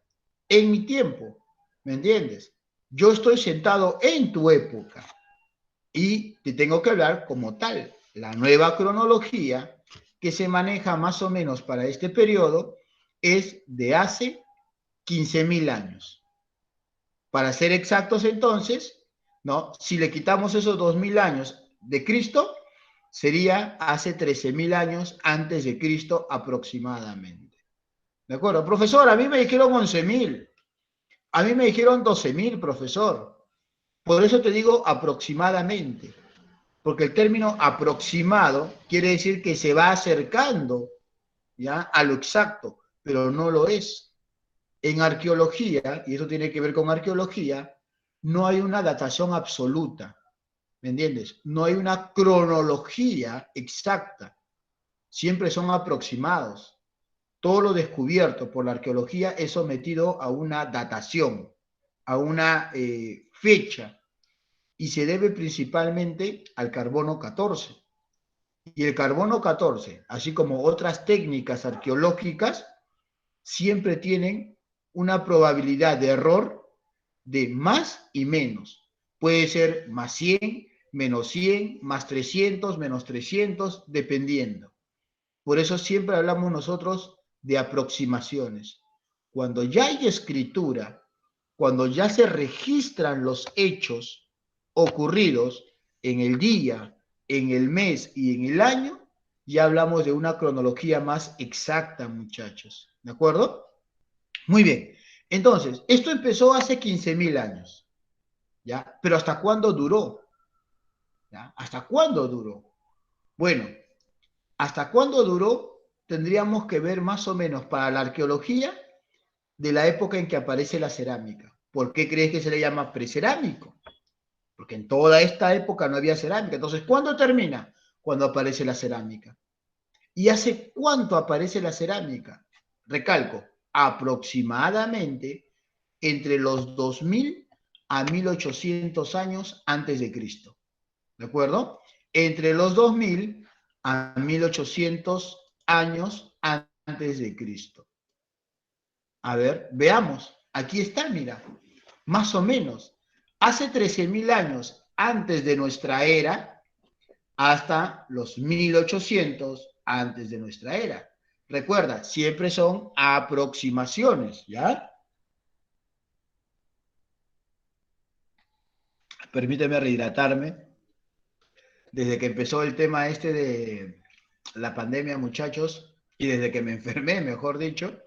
en mi tiempo, ¿me entiendes? Yo estoy sentado en tu época y te tengo que hablar como tal. La nueva cronología que se maneja más o menos para este periodo es de hace 15.000 años. Para ser exactos entonces, ¿no? Si le quitamos esos 2.000 años de Cristo, sería hace 13.000 años antes de Cristo aproximadamente. ¿De acuerdo? Profesor, a mí me dijeron 11.000, a mí me dijeron 12.000, profesor. Por eso te digo aproximadamente, porque el término aproximado quiere decir que se va acercando, ¿ya? A lo exacto, pero no lo es. En arqueología, y eso tiene que ver con arqueología, no hay una datación absoluta, ¿me entiendes? No hay una cronología exacta, siempre son aproximados. Todo lo descubierto por la arqueología es sometido a una datación, a una fecha y se debe principalmente al carbono 14. Y el carbono 14, así como otras técnicas arqueológicas, siempre tienen una probabilidad de error de más y menos. Puede ser más 100, menos 100, más 300, menos 300, dependiendo. Por eso siempre hablamos nosotros de aproximaciones. Cuando ya hay escritura, cuando ya se registran los hechos ocurridos en el día, en el mes y en el año, ya hablamos de una cronología más exacta, muchachos. ¿De acuerdo? Muy bien. Entonces, esto empezó hace 15.000 años. ¿Ya? Pero ¿hasta cuándo duró? ¿Ya? ¿Hasta cuándo duró? Bueno, ¿hasta cuándo duró? Tendríamos que ver más o menos para la arqueología de la época en que aparece la cerámica. ¿Por qué crees que se le llama precerámico? Porque en toda esta época no había cerámica. Entonces, ¿cuándo termina? Cuando aparece la cerámica. ¿Y hace cuánto aparece la cerámica? Recalco, aproximadamente entre los 2000 a 1800 años antes de Cristo. ¿De acuerdo? Entre los 2000 a 1800 años antes de Cristo. A ver, veamos. Aquí está, mira. Más o menos. Hace 13.000 años antes de nuestra era hasta los 1800 antes de nuestra era. Recuerda, siempre son aproximaciones, ¿ya? Permíteme rehidratarme. Desde que empezó el tema este de la pandemia, muchachos, y desde que me enfermé, mejor dicho,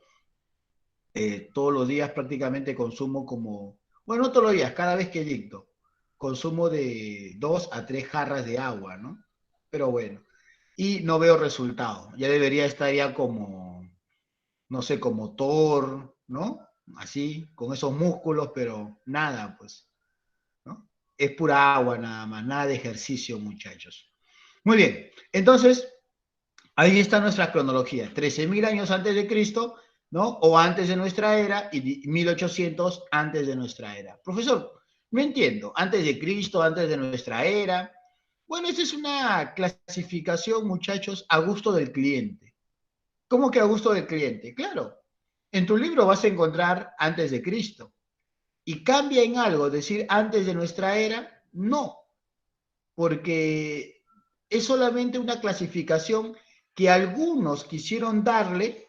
todos los días prácticamente consumo como, bueno, no todos los días, cada vez que dicto, consumo de 2 a 3 jarras de agua, ¿no? Pero bueno, y no veo resultado. Ya debería estar ya como, no sé, como Thor, ¿no? Así, con esos músculos, pero nada, pues, ¿no? Es pura agua nada más, nada de ejercicio, muchachos. Muy bien, entonces, ahí está nuestra cronología, 13.000 años antes de Cristo, ¿no? O antes de nuestra era y 1800 antes de nuestra era. Profesor, no entiendo, antes de Cristo, antes de nuestra era. Bueno, esta es una clasificación, muchachos, a gusto del cliente. ¿Cómo que a gusto del cliente? Claro, en tu libro vas a encontrar antes de Cristo. ¿Y cambia en algo decir antes de nuestra era? No, porque es solamente una clasificación que algunos quisieron darle,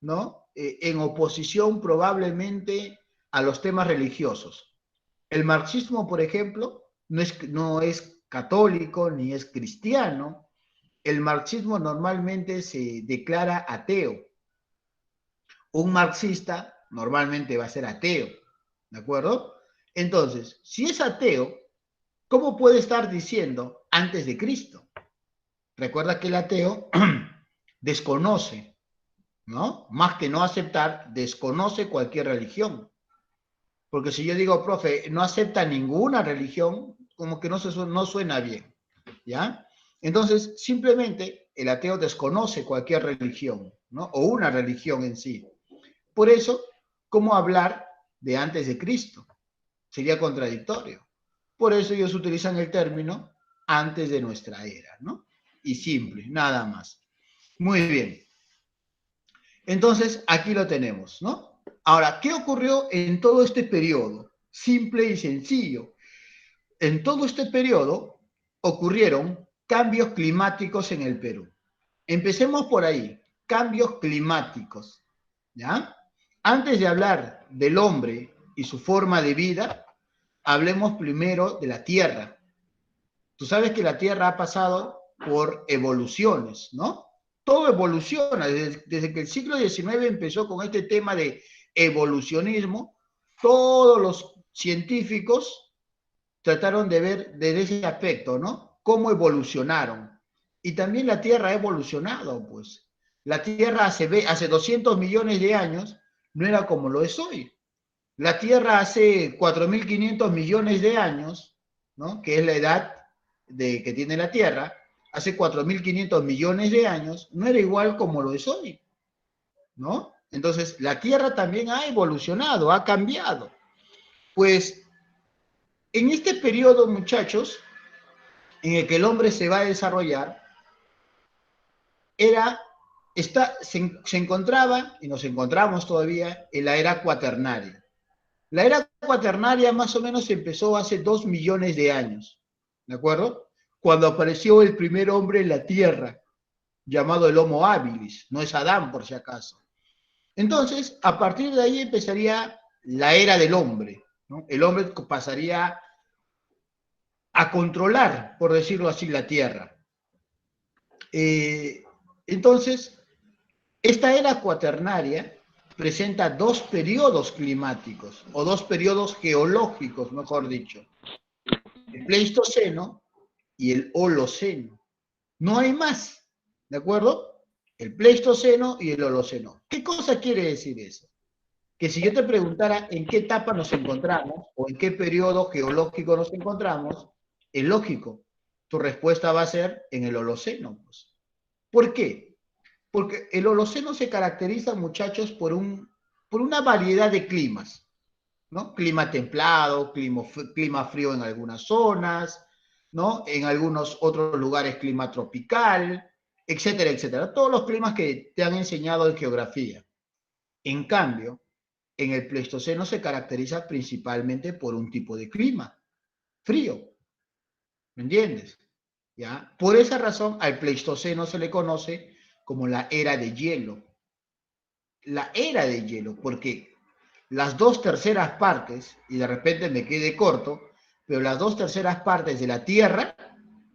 ¿no? En oposición probablemente a los temas religiosos. El marxismo, por ejemplo, no es católico ni es cristiano. El marxismo normalmente se declara ateo. Un marxista normalmente va a ser ateo, ¿de acuerdo? Entonces, si es ateo, ¿cómo puede estar diciendo antes de Cristo? Recuerda que el ateo desconoce, ¿no? Más que no aceptar, desconoce cualquier religión. Porque si yo digo, profe, no acepta ninguna religión, como que no suena bien, ¿ya? Entonces, simplemente el ateo desconoce cualquier religión, ¿no? O una religión en sí. Por eso, ¿cómo hablar de antes de Cristo? Sería contradictorio. Por eso ellos utilizan el término antes de nuestra era, ¿no? Y simple, nada más. Muy bien. Entonces, aquí lo tenemos, ¿no? Ahora, ¿qué ocurrió en todo este periodo? Simple y sencillo. En todo este periodo ocurrieron cambios climáticos en el Perú. Empecemos por ahí, cambios climáticos, ¿ya? Antes de hablar del hombre y su forma de vida, hablemos primero de la Tierra. Tú sabes que la Tierra ha pasado por evoluciones, ¿no? Todo evoluciona. Desde que el siglo XIX empezó con este tema de evolucionismo, todos los científicos trataron de ver desde ese aspecto, ¿no? Cómo evolucionaron. Y también la Tierra ha evolucionado, pues. La Tierra hace 200 millones de años no era como lo es hoy. La Tierra hace 4.500 millones de años, ¿no? Que es la edad que tiene la Tierra, hace 4.500 millones de años, no era igual como lo es hoy, ¿no? Entonces, la Tierra también ha evolucionado, ha cambiado. Pues en este periodo, muchachos, en el que el hombre se va a desarrollar, se encontraba, y nos encontramos todavía, en la era cuaternaria. La era cuaternaria más o menos empezó hace 2 millones de años, ¿de acuerdo? Cuando apareció el primer hombre en la Tierra, llamado el Homo habilis, no es Adán por si acaso. Entonces, a partir de ahí empezaría la era del hombre, ¿no? El hombre pasaría a controlar, por decirlo así, la Tierra. Entonces, esta era cuaternaria presenta dos periodos climáticos, o dos periodos geológicos, mejor dicho, el Pleistoceno y el Holoceno. No hay más, ¿de acuerdo? El Pleistoceno y el Holoceno. ¿Qué cosa quiere decir eso? Que si yo te preguntara en qué etapa nos encontramos, o en qué periodo geológico nos encontramos, es lógico, tu respuesta va a ser en el Holoceno. Pues. ¿Por qué? Porque el Holoceno se caracteriza, muchachos, por una variedad de climas, ¿no? Clima templado, clima frío en algunas zonas, ¿no? En algunos otros lugares clima tropical, etcétera, etcétera. Todos los climas que te han enseñado en geografía. En cambio, en el Pleistoceno se caracteriza principalmente por un tipo de clima, frío, ¿me entiendes? ¿Ya? Por esa razón al Pleistoceno se le conoce como la era de hielo. La era de hielo, porque las 2/3 partes, y de repente me quedé corto, pero las 2/3 partes de la Tierra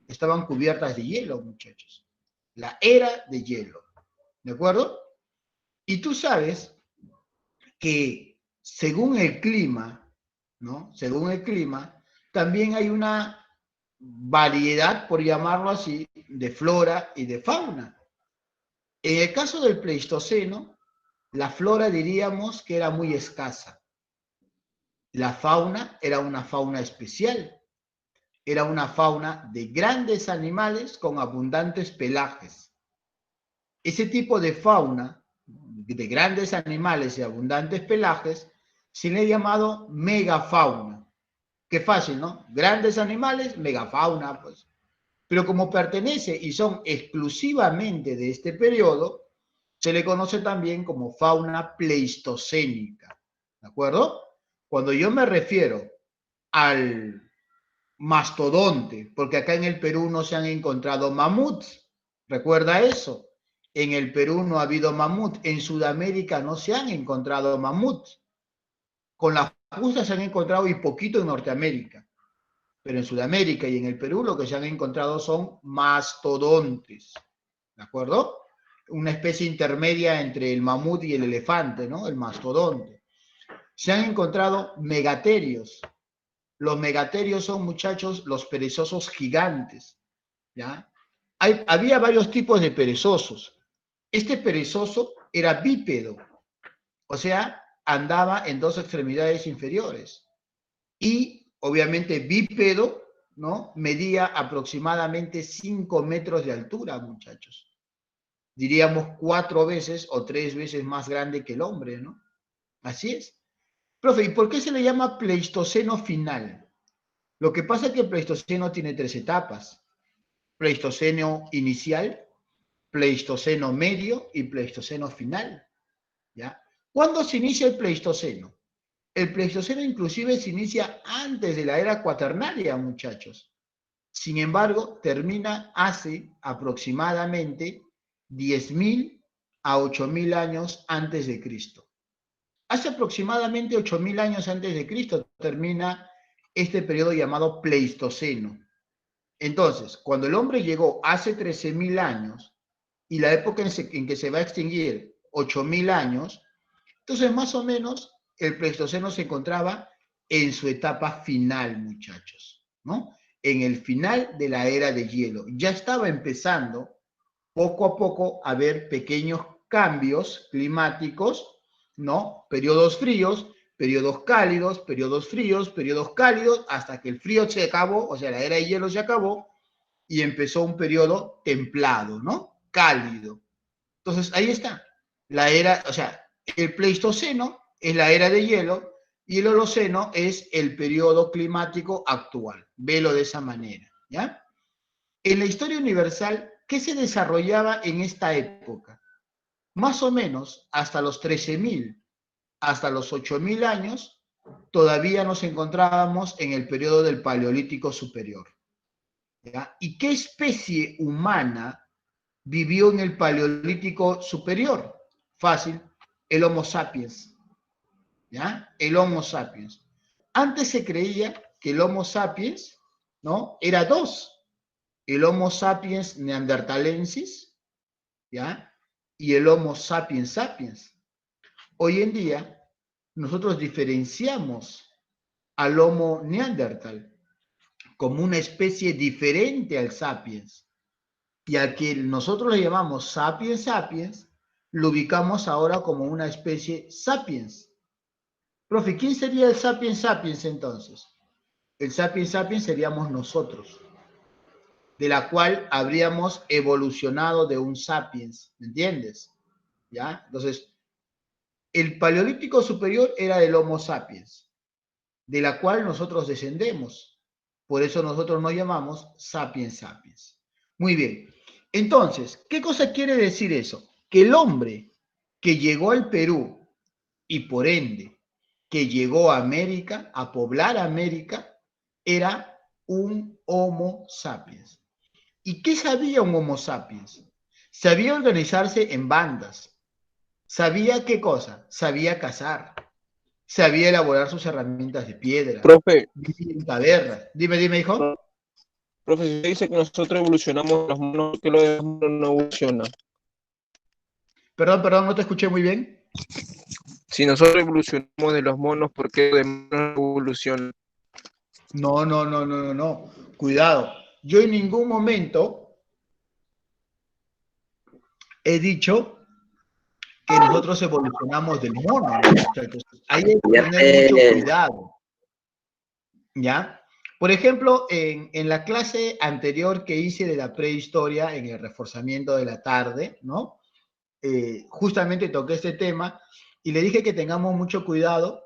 estaban cubiertas de hielo, muchachos. La era de hielo, ¿de acuerdo? Y tú sabes que según el clima, ¿no? Según el clima, también hay una variedad, por llamarlo así, de flora y de fauna. En el caso del Pleistoceno, la flora diríamos que era muy escasa. La fauna era una fauna especial. Era una fauna de grandes animales con abundantes pelajes. Ese tipo de fauna, de grandes animales y abundantes pelajes, se le ha llamado megafauna. Qué fácil, ¿no? Grandes animales, megafauna, pues. Pero como pertenece y son exclusivamente de este periodo, se le conoce también como fauna pleistocénica. ¿De acuerdo? Cuando yo me refiero al mastodonte, porque acá en el Perú no se han encontrado mamuts, ¿recuerda eso? En el Perú no ha habido mamut, en Sudamérica no se han encontrado mamuts, con las justas se han encontrado y poquito en Norteamérica, pero en Sudamérica y en el Perú lo que se han encontrado son mastodontes, ¿de acuerdo? Una especie intermedia entre el mamut y el elefante, ¿no? El mastodonte. Se han encontrado megaterios. Los megaterios son, muchachos, los perezosos gigantes, ¿ya? Había varios tipos de perezosos. Este perezoso era bípedo, o sea, andaba en dos extremidades inferiores. Y, obviamente, bípedo, ¿no? Medía aproximadamente 5 metros de altura, muchachos. Diríamos 4 veces o 3 veces más grande que el hombre, ¿no? Así es. Profe, ¿y por qué se le llama Pleistoceno final? Lo que pasa es que el Pleistoceno tiene 3 etapas. Pleistoceno inicial, Pleistoceno medio y Pleistoceno final. ¿Ya? ¿Cuándo se inicia el Pleistoceno? El Pleistoceno inclusive se inicia antes de la era cuaternaria, muchachos. Sin embargo, termina hace aproximadamente 10.000 a 8.000 años antes de Cristo. Hace aproximadamente 8.000 años antes de Cristo termina este periodo llamado Pleistoceno. Entonces, cuando el hombre llegó hace 13.000 años y la época en que se va a extinguir 8.000 años, entonces más o menos el Pleistoceno se encontraba en su etapa final, muchachos, ¿no? En el final de la era de hielo. Ya estaba empezando poco a poco a haber pequeños cambios climáticos, ¿no? Periodos fríos, periodos cálidos, periodos fríos, periodos cálidos, hasta que el frío se acabó, o sea, la era de hielo se acabó y empezó un periodo templado, ¿no? Cálido. Entonces, ahí está. La era, o sea, el Pleistoceno es la era de hielo y el Holoceno es el periodo climático actual. Velo de esa manera, ¿ya? En la historia universal, ¿qué se desarrollaba en esta época? Más o menos hasta los 13.000, hasta los 8.000 años, todavía nos encontrábamos en el periodo del Paleolítico Superior, ¿ya? ¿Y qué especie humana vivió en el Paleolítico Superior? Fácil, el Homo sapiens, ¿ya? El Homo sapiens. Antes se creía que el Homo sapiens, ¿no? Era dos, el Homo sapiens neanderthalensis, ¿ya? Y el Homo sapiens sapiens. Hoy en día, nosotros diferenciamos al Homo neandertal como una especie diferente al sapiens, y al que nosotros le llamamos sapiens sapiens, lo ubicamos ahora como una especie sapiens. Profe, ¿quién sería el sapiens sapiens entonces? El sapiens sapiens seríamos nosotros, de la cual habríamos evolucionado de un sapiens, ¿me entiendes? ¿Ya? Entonces, el Paleolítico Superior era del Homo sapiens, de la cual nosotros descendemos. Por eso nosotros nos llamamos sapiens sapiens. Muy bien. Entonces, ¿qué cosa quiere decir eso? Que el hombre que llegó al Perú y por ende que llegó a América, a poblar América, era un Homo sapiens. ¿Y qué sabía un Homo sapiens? Sabía organizarse en bandas. ¿Sabía qué cosa? Sabía cazar. Sabía elaborar sus herramientas de piedra. Profe, Vivía en cavernas. Dime, hijo. profe, si usted dice que nosotros evolucionamos los monos, que los demás monos no evolucionan. Perdón, no te escuché muy bien. Si nosotros evolucionamos de los monos, ¿por qué los demás no evolucionan? No. Cuidado. Yo en ningún momento he dicho que nosotros evolucionamos del mono, ¿no, muchachos? Ahí hay que tener mucho cuidado, ¿ya? Por ejemplo, en la clase anterior que hice de la prehistoria, en el reforzamiento de la tarde, ¿no? Justamente toqué este tema y le dije que tengamos mucho cuidado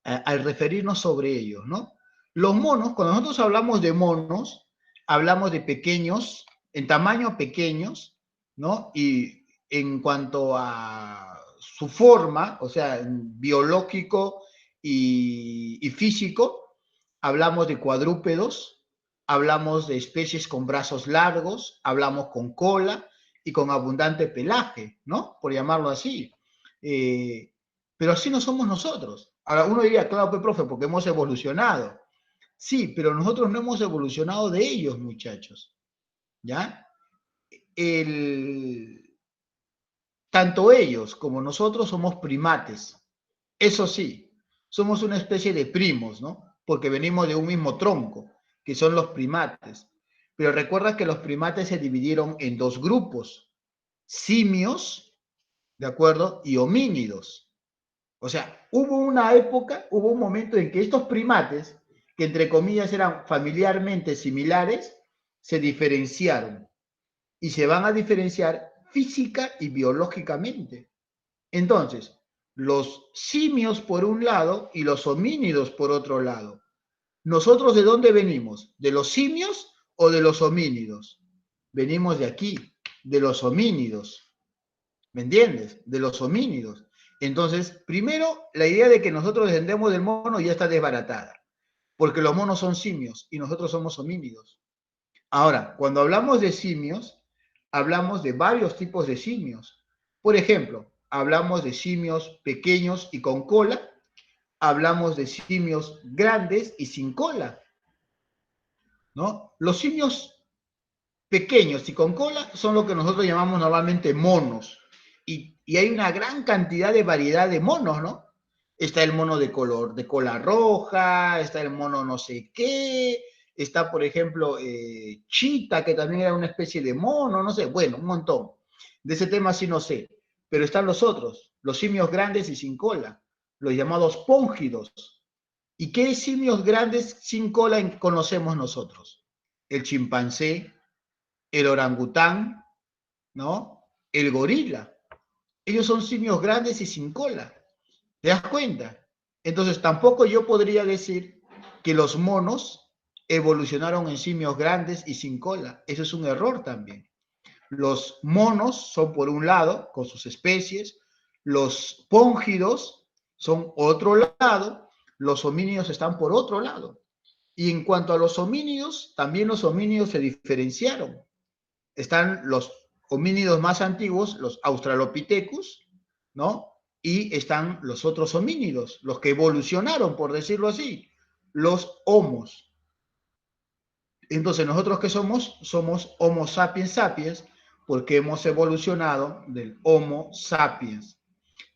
al referirnos sobre ellos, ¿no? Los monos, cuando nosotros hablamos de monos, hablamos de pequeños, en tamaño pequeños, ¿no? Y en cuanto a su forma, o sea, biológico y físico, hablamos de cuadrúpedos, hablamos de especies con brazos largos, hablamos con cola y con abundante pelaje, ¿no? Por llamarlo así. Pero así no somos nosotros. Ahora, uno diría, claro, pues, profe, porque hemos evolucionado. Sí, pero nosotros no hemos evolucionado de ellos, muchachos. ¿Ya? Tanto ellos como nosotros somos primates. Eso sí, somos una especie de primos, ¿no? Porque venimos de un mismo tronco, que son los primates. Pero recuerda que los primates se dividieron en dos grupos, simios, ¿de acuerdo? Y homínidos. O sea, hubo una época, hubo un momento en que estos primates, que entre comillas eran familiarmente similares, se diferenciaron y se van a diferenciar física y biológicamente. Entonces, los simios por un lado y los homínidos por otro lado. ¿Nosotros de dónde venimos? ¿De los simios o de los homínidos? Venimos de aquí, de los homínidos. ¿Me entiendes? De los homínidos. Entonces, primero, la idea de que nosotros descendemos del mono ya está desbaratada, porque los monos son simios y nosotros somos homínidos. Ahora, cuando hablamos de simios, hablamos de varios tipos de simios. Por ejemplo, hablamos de simios pequeños y con cola, hablamos de simios grandes y sin cola, ¿no? Los simios pequeños y con cola son lo que nosotros llamamos normalmente monos. Y hay una gran cantidad de variedad de monos, ¿no? Está el mono de cola roja, está el mono no sé qué, está, por ejemplo, chita, que también era una especie de mono, no sé, bueno, un montón. De ese tema sí no sé. Pero están los otros, los simios grandes y sin cola, los llamados póngidos. ¿Y qué simios grandes sin cola conocemos nosotros? El chimpancé, el orangután, ¿no? El gorila. Ellos son simios grandes y sin cola. ¿Te das cuenta? Entonces, tampoco yo podría decir que los monos evolucionaron en simios grandes y sin cola. Eso es un error también. Los monos son por un lado, con sus especies, los póngidos son otro lado, los homínidos están por otro lado. Y en cuanto a los homínidos, también los homínidos se diferenciaron. Están los homínidos más antiguos, los Australopithecus, ¿no? Y están los otros homínidos, los que evolucionaron, por decirlo así, los homos. Entonces, ¿nosotros qué somos? Somos Homo sapiens sapiens, porque hemos evolucionado del Homo sapiens.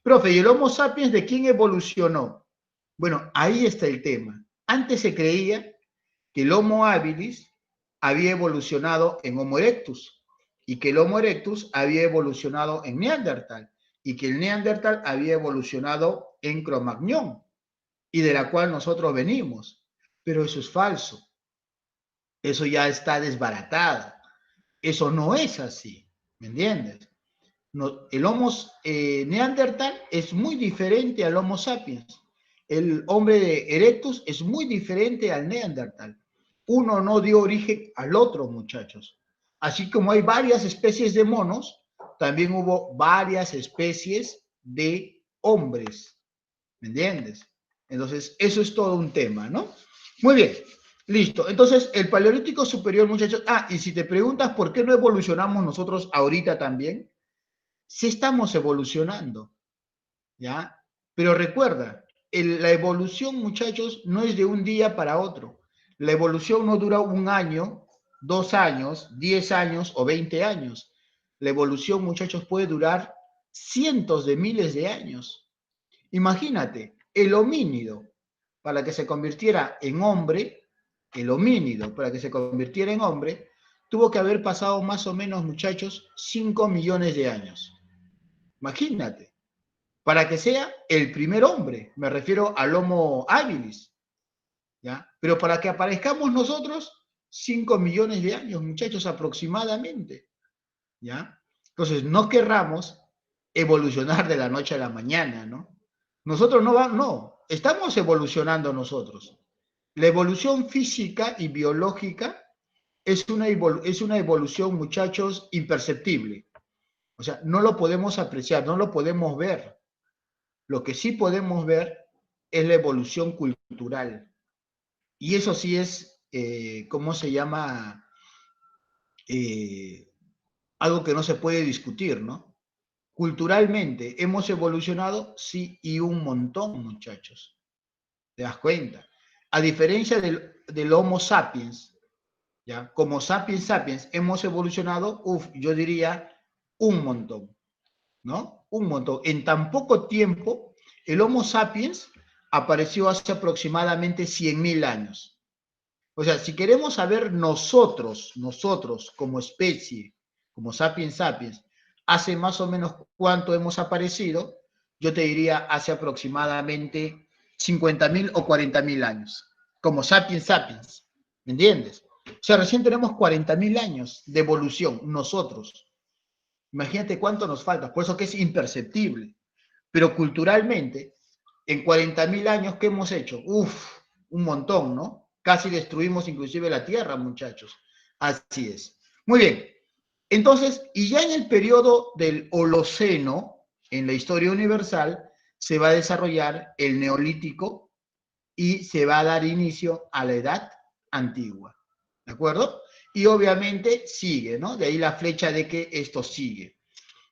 Profe, ¿y el Homo sapiens de quién evolucionó? Bueno, ahí está el tema. Antes se creía que el Homo habilis había evolucionado en Homo erectus y que el Homo erectus había evolucionado en Neandertal y que el Neandertal había evolucionado en Cro-Magnon y de la cual nosotros venimos. Pero eso es falso. Eso ya está desbaratado. Eso no es así. ¿Me entiendes? No, el Homo Neandertal es muy diferente al Homo sapiens. El hombre de Erectus es muy diferente al Neandertal. Uno no dio origen al otro, muchachos. Así como hay varias especies de monos, también hubo varias especies de hombres. ¿Me entiendes? Entonces, eso es todo un tema, ¿no? Muy bien, listo. Entonces, el Paleolítico Superior, muchachos. Ah, y si te preguntas por qué no evolucionamos nosotros ahorita también, sí estamos evolucionando, ¿ya? Pero recuerda, la evolución, muchachos, no es de un día para otro. La evolución no dura un año, 2 años, 10 años o 20 años. La evolución, muchachos, puede durar cientos de miles de años. Imagínate, el homínido, para que se convirtiera en hombre, el homínido, para que se convirtiera en hombre, tuvo que haber pasado más o menos, muchachos, 5 millones de años. Imagínate, para que sea el primer hombre, me refiero al Homo habilis, ¿ya? Pero para que aparezcamos nosotros, 5 millones de años, muchachos, aproximadamente, ¿ya? Entonces, no querramos evolucionar de la noche a la mañana, ¿no? Nosotros no, estamos evolucionando nosotros. La evolución física y biológica es una evolución, muchachos, imperceptible. O sea, no lo podemos apreciar, no lo podemos ver. Lo que sí podemos ver es la evolución cultural. Y eso sí es, ¿cómo se llama? Eh, Algo que no se puede discutir, ¿no? Culturalmente, ¿hemos evolucionado? Sí, y un montón, muchachos. ¿Te das cuenta? A diferencia del Homo sapiens, ¿ya? Como sapiens sapiens, hemos evolucionado, yo diría, un montón, ¿no? Un montón. En tan poco tiempo, el Homo sapiens apareció hace aproximadamente 100.000 años. O sea, si queremos saber nosotros como especie, como sapiens sapiens, hace más o menos cuánto hemos aparecido, yo te diría hace aproximadamente 50.000 o 40.000 años, como sapiens sapiens, ¿me entiendes? O sea, recién tenemos 40.000 años de evolución, nosotros. Imagínate cuánto nos falta, por eso que es imperceptible. Pero culturalmente, en 40.000 años, ¿qué hemos hecho? Uf, un montón, ¿no? Casi destruimos inclusive la Tierra, muchachos. Así es. Muy bien. Entonces, y ya en el periodo del Holoceno, en la historia universal, se va a desarrollar el Neolítico y se va a dar inicio a la Edad Antigua. ¿De acuerdo? Y obviamente sigue, ¿no? De ahí la flecha de que esto sigue.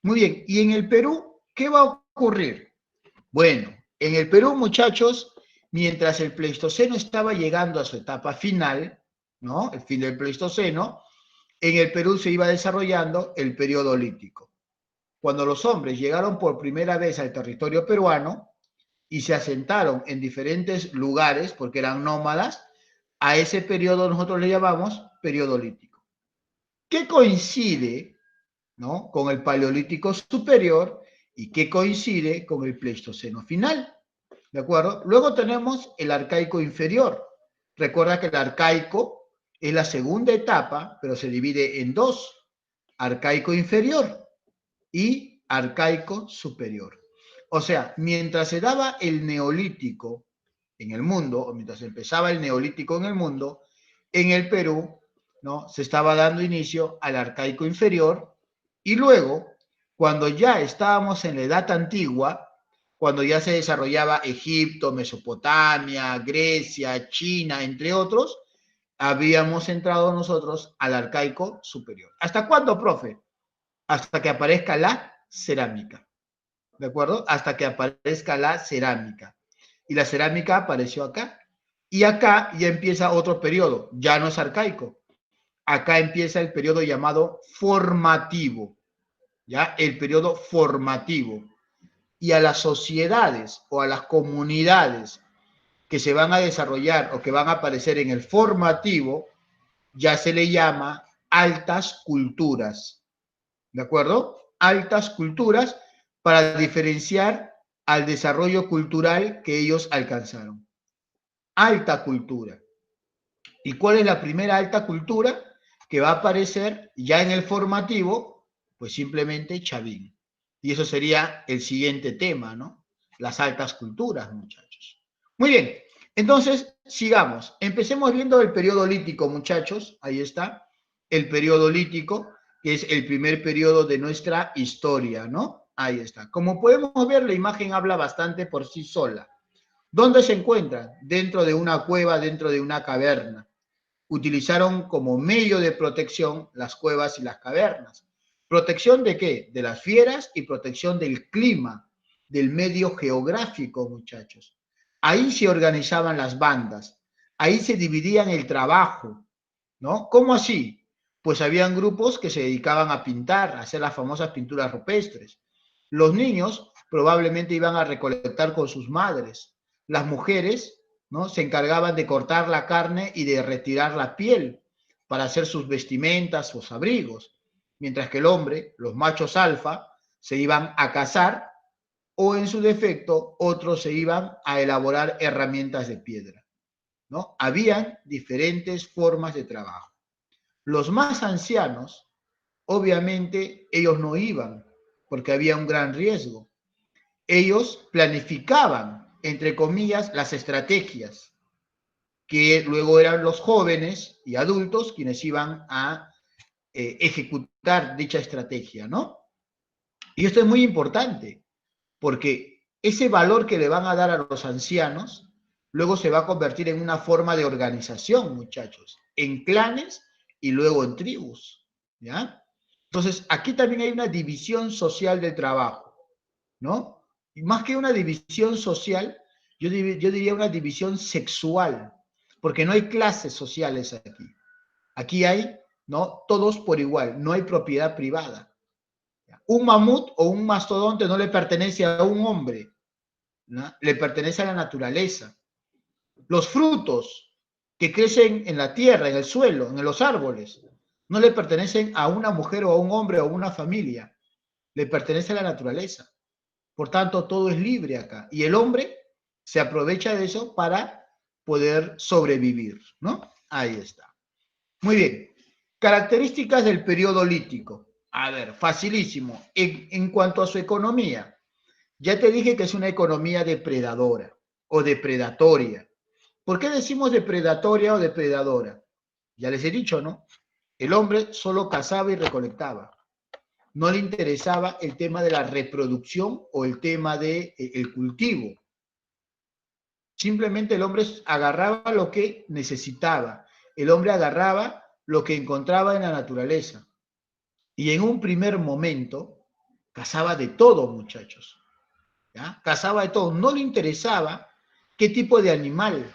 Muy bien. ¿Y en el Perú qué va a ocurrir? Bueno, en el Perú, muchachos, mientras el Pleistoceno estaba llegando a su etapa final, ¿no? El fin del Pleistoceno, en el Perú se iba desarrollando el periodo lítico. Cuando los hombres llegaron por primera vez al territorio peruano y se asentaron en diferentes lugares, porque eran nómadas, a ese periodo nosotros le llamamos periodo lítico. ¿Qué coincide, ¿no?, con el Paleolítico superior y qué coincide con el Pleistoceno final? ¿De acuerdo? Luego tenemos el arcaico inferior. Recuerda que el arcaico es la segunda etapa, pero se divide en dos: arcaico inferior y arcaico superior. O sea, mientras se daba el neolítico en el mundo, o mientras empezaba el neolítico en el mundo, en el Perú, ¿no? Se estaba dando inicio al arcaico inferior, y luego, cuando ya estábamos en la Edad Antigua, cuando ya se desarrollaba Egipto, Mesopotamia, Grecia, China, entre otros, habíamos entrado nosotros al arcaico superior. ¿Hasta cuándo, profe? Hasta que aparezca la cerámica. ¿De acuerdo? Hasta que aparezca la cerámica. Y la cerámica apareció acá. Y acá ya empieza otro periodo, ya no es arcaico. Acá empieza el periodo llamado formativo, ¿ya? El periodo formativo. Y a las sociedades o a las comunidades que se van a desarrollar o que van a aparecer en el formativo, ya se le llama altas culturas. ¿De acuerdo? Altas culturas para diferenciar al desarrollo cultural que ellos alcanzaron. Alta cultura. ¿Y cuál es la primera alta cultura que va a aparecer ya en el formativo? Pues simplemente Chavín. Y eso sería el siguiente tema, ¿no? Las altas culturas, muchachos. Muy bien, entonces sigamos. Empecemos viendo el periodo lítico, muchachos. Ahí está, el periodo lítico, que es el primer periodo de nuestra historia, ¿no? Ahí está. Como podemos ver, la imagen habla bastante por sí sola. ¿Dónde se encuentran? Dentro de una cueva, dentro de una caverna. Utilizaron como medio de protección las cuevas y las cavernas. ¿Protección de qué? De las fieras y protección del clima, del medio geográfico, muchachos. Ahí se organizaban las bandas, ahí se dividían el trabajo, ¿no? ¿Cómo así? Pues habían grupos que se dedicaban a pintar, a hacer las famosas pinturas rupestres. Los niños probablemente iban a recolectar con sus madres. Las mujeres, ¿no? Se encargaban de cortar la carne y de retirar la piel para hacer sus vestimentas, sus abrigos, mientras que el hombre, los machos alfa, se iban a cazar o en su defecto otros se iban a elaborar herramientas de piedra, ¿no? Habían diferentes formas de trabajo. Los más ancianos, obviamente, ellos no iban porque había un gran riesgo. Ellos planificaban, entre comillas, las estrategias, que luego eran los jóvenes y adultos quienes iban a ejecutar dicha estrategia, ¿no? Y esto es muy importante, porque ese valor que le van a dar a los ancianos, luego se va a convertir en una forma de organización, muchachos, en clanes y luego en tribus, ¿ya? Entonces, aquí también hay una división social del trabajo, ¿no? Y más que una división social, yo diría una división sexual, porque no hay clases sociales aquí. Aquí hay, ¿no? Todos por igual, no hay propiedad privada. Un mamut o un mastodonte no le pertenece a un hombre, ¿no? Le pertenece a la naturaleza. Los frutos que crecen en la tierra, en el suelo, en los árboles, no le pertenecen a una mujer o a un hombre o a una familia, le pertenece a la naturaleza. Por tanto, todo es libre acá. Y el hombre se aprovecha de eso para poder sobrevivir, ¿no? Ahí está. Muy bien. Características del periodo lítico. A ver, facilísimo. En cuanto a su economía, ya te dije que es una economía depredadora o depredatoria. ¿Por qué decimos depredatoria o depredadora? Ya les he dicho, ¿no? El hombre solo cazaba y recolectaba. No le interesaba el tema de la reproducción o el tema del cultivo. Simplemente el hombre agarraba lo que necesitaba. El hombre agarraba lo que encontraba en la naturaleza. Y en un primer momento cazaba de todo, muchachos. ¿Ya? Cazaba de todo. No le interesaba qué tipo de animal.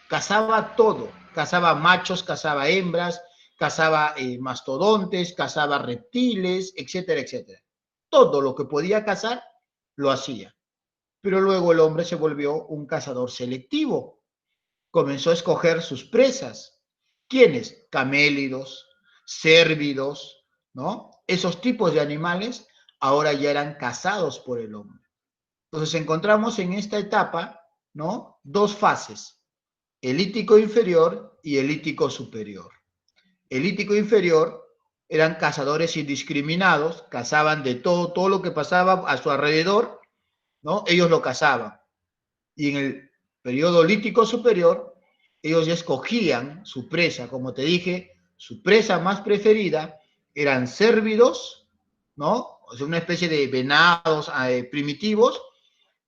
Cazaba todo. Cazaba machos, cazaba hembras, cazaba mastodontes, cazaba reptiles, etcétera, etcétera. Todo lo que podía cazar, lo hacía. Pero luego el hombre se volvió un cazador selectivo. Comenzó a escoger sus presas. ¿Quiénes? Camélidos, cérvidos, ¿no? Esos tipos de animales ahora ya eran cazados por el hombre. Entonces encontramos en esta etapa, ¿no? Dos fases, el lítico inferior y el lítico superior. El lítico inferior eran cazadores indiscriminados, cazaban de todo, todo lo que pasaba a su alrededor, ¿no? Ellos lo cazaban. Y en el periodo lítico superior, ellos ya escogían su presa. Como te dije, su presa más preferida eran cérvidos, ¿no? O sea, una especie de venados primitivos,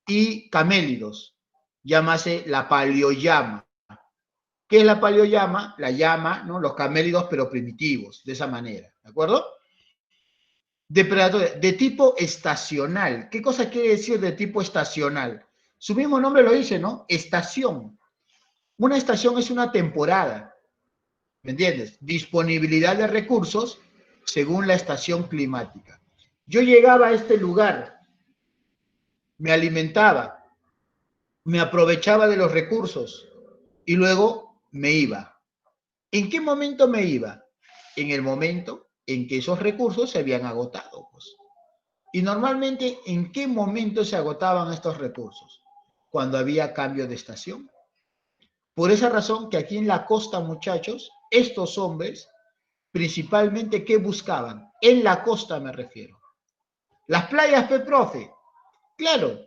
y camélidos. Llámase la paleollama. ¿Qué es la paleollama? La llama, ¿no? Los camélidos, pero primitivos, de esa manera, ¿de acuerdo? Depredadores de tipo estacional. ¿Qué cosa quiere decir de tipo estacional? Su mismo nombre lo dice, ¿no? Estación. Una estación es una temporada, ¿me entiendes? Disponibilidad de recursos según la estación climática. Yo llegaba a este lugar, me alimentaba, me aprovechaba de los recursos y luego me iba. ¿En qué momento me iba? En el momento en que esos recursos se habían agotado, pues. Y normalmente, ¿en qué momento se agotaban estos recursos? Cuando había cambio de estación. Por esa razón que aquí en la costa, muchachos, estos hombres, principalmente, ¿qué buscaban? En la costa me refiero. Las playas, profe, claro,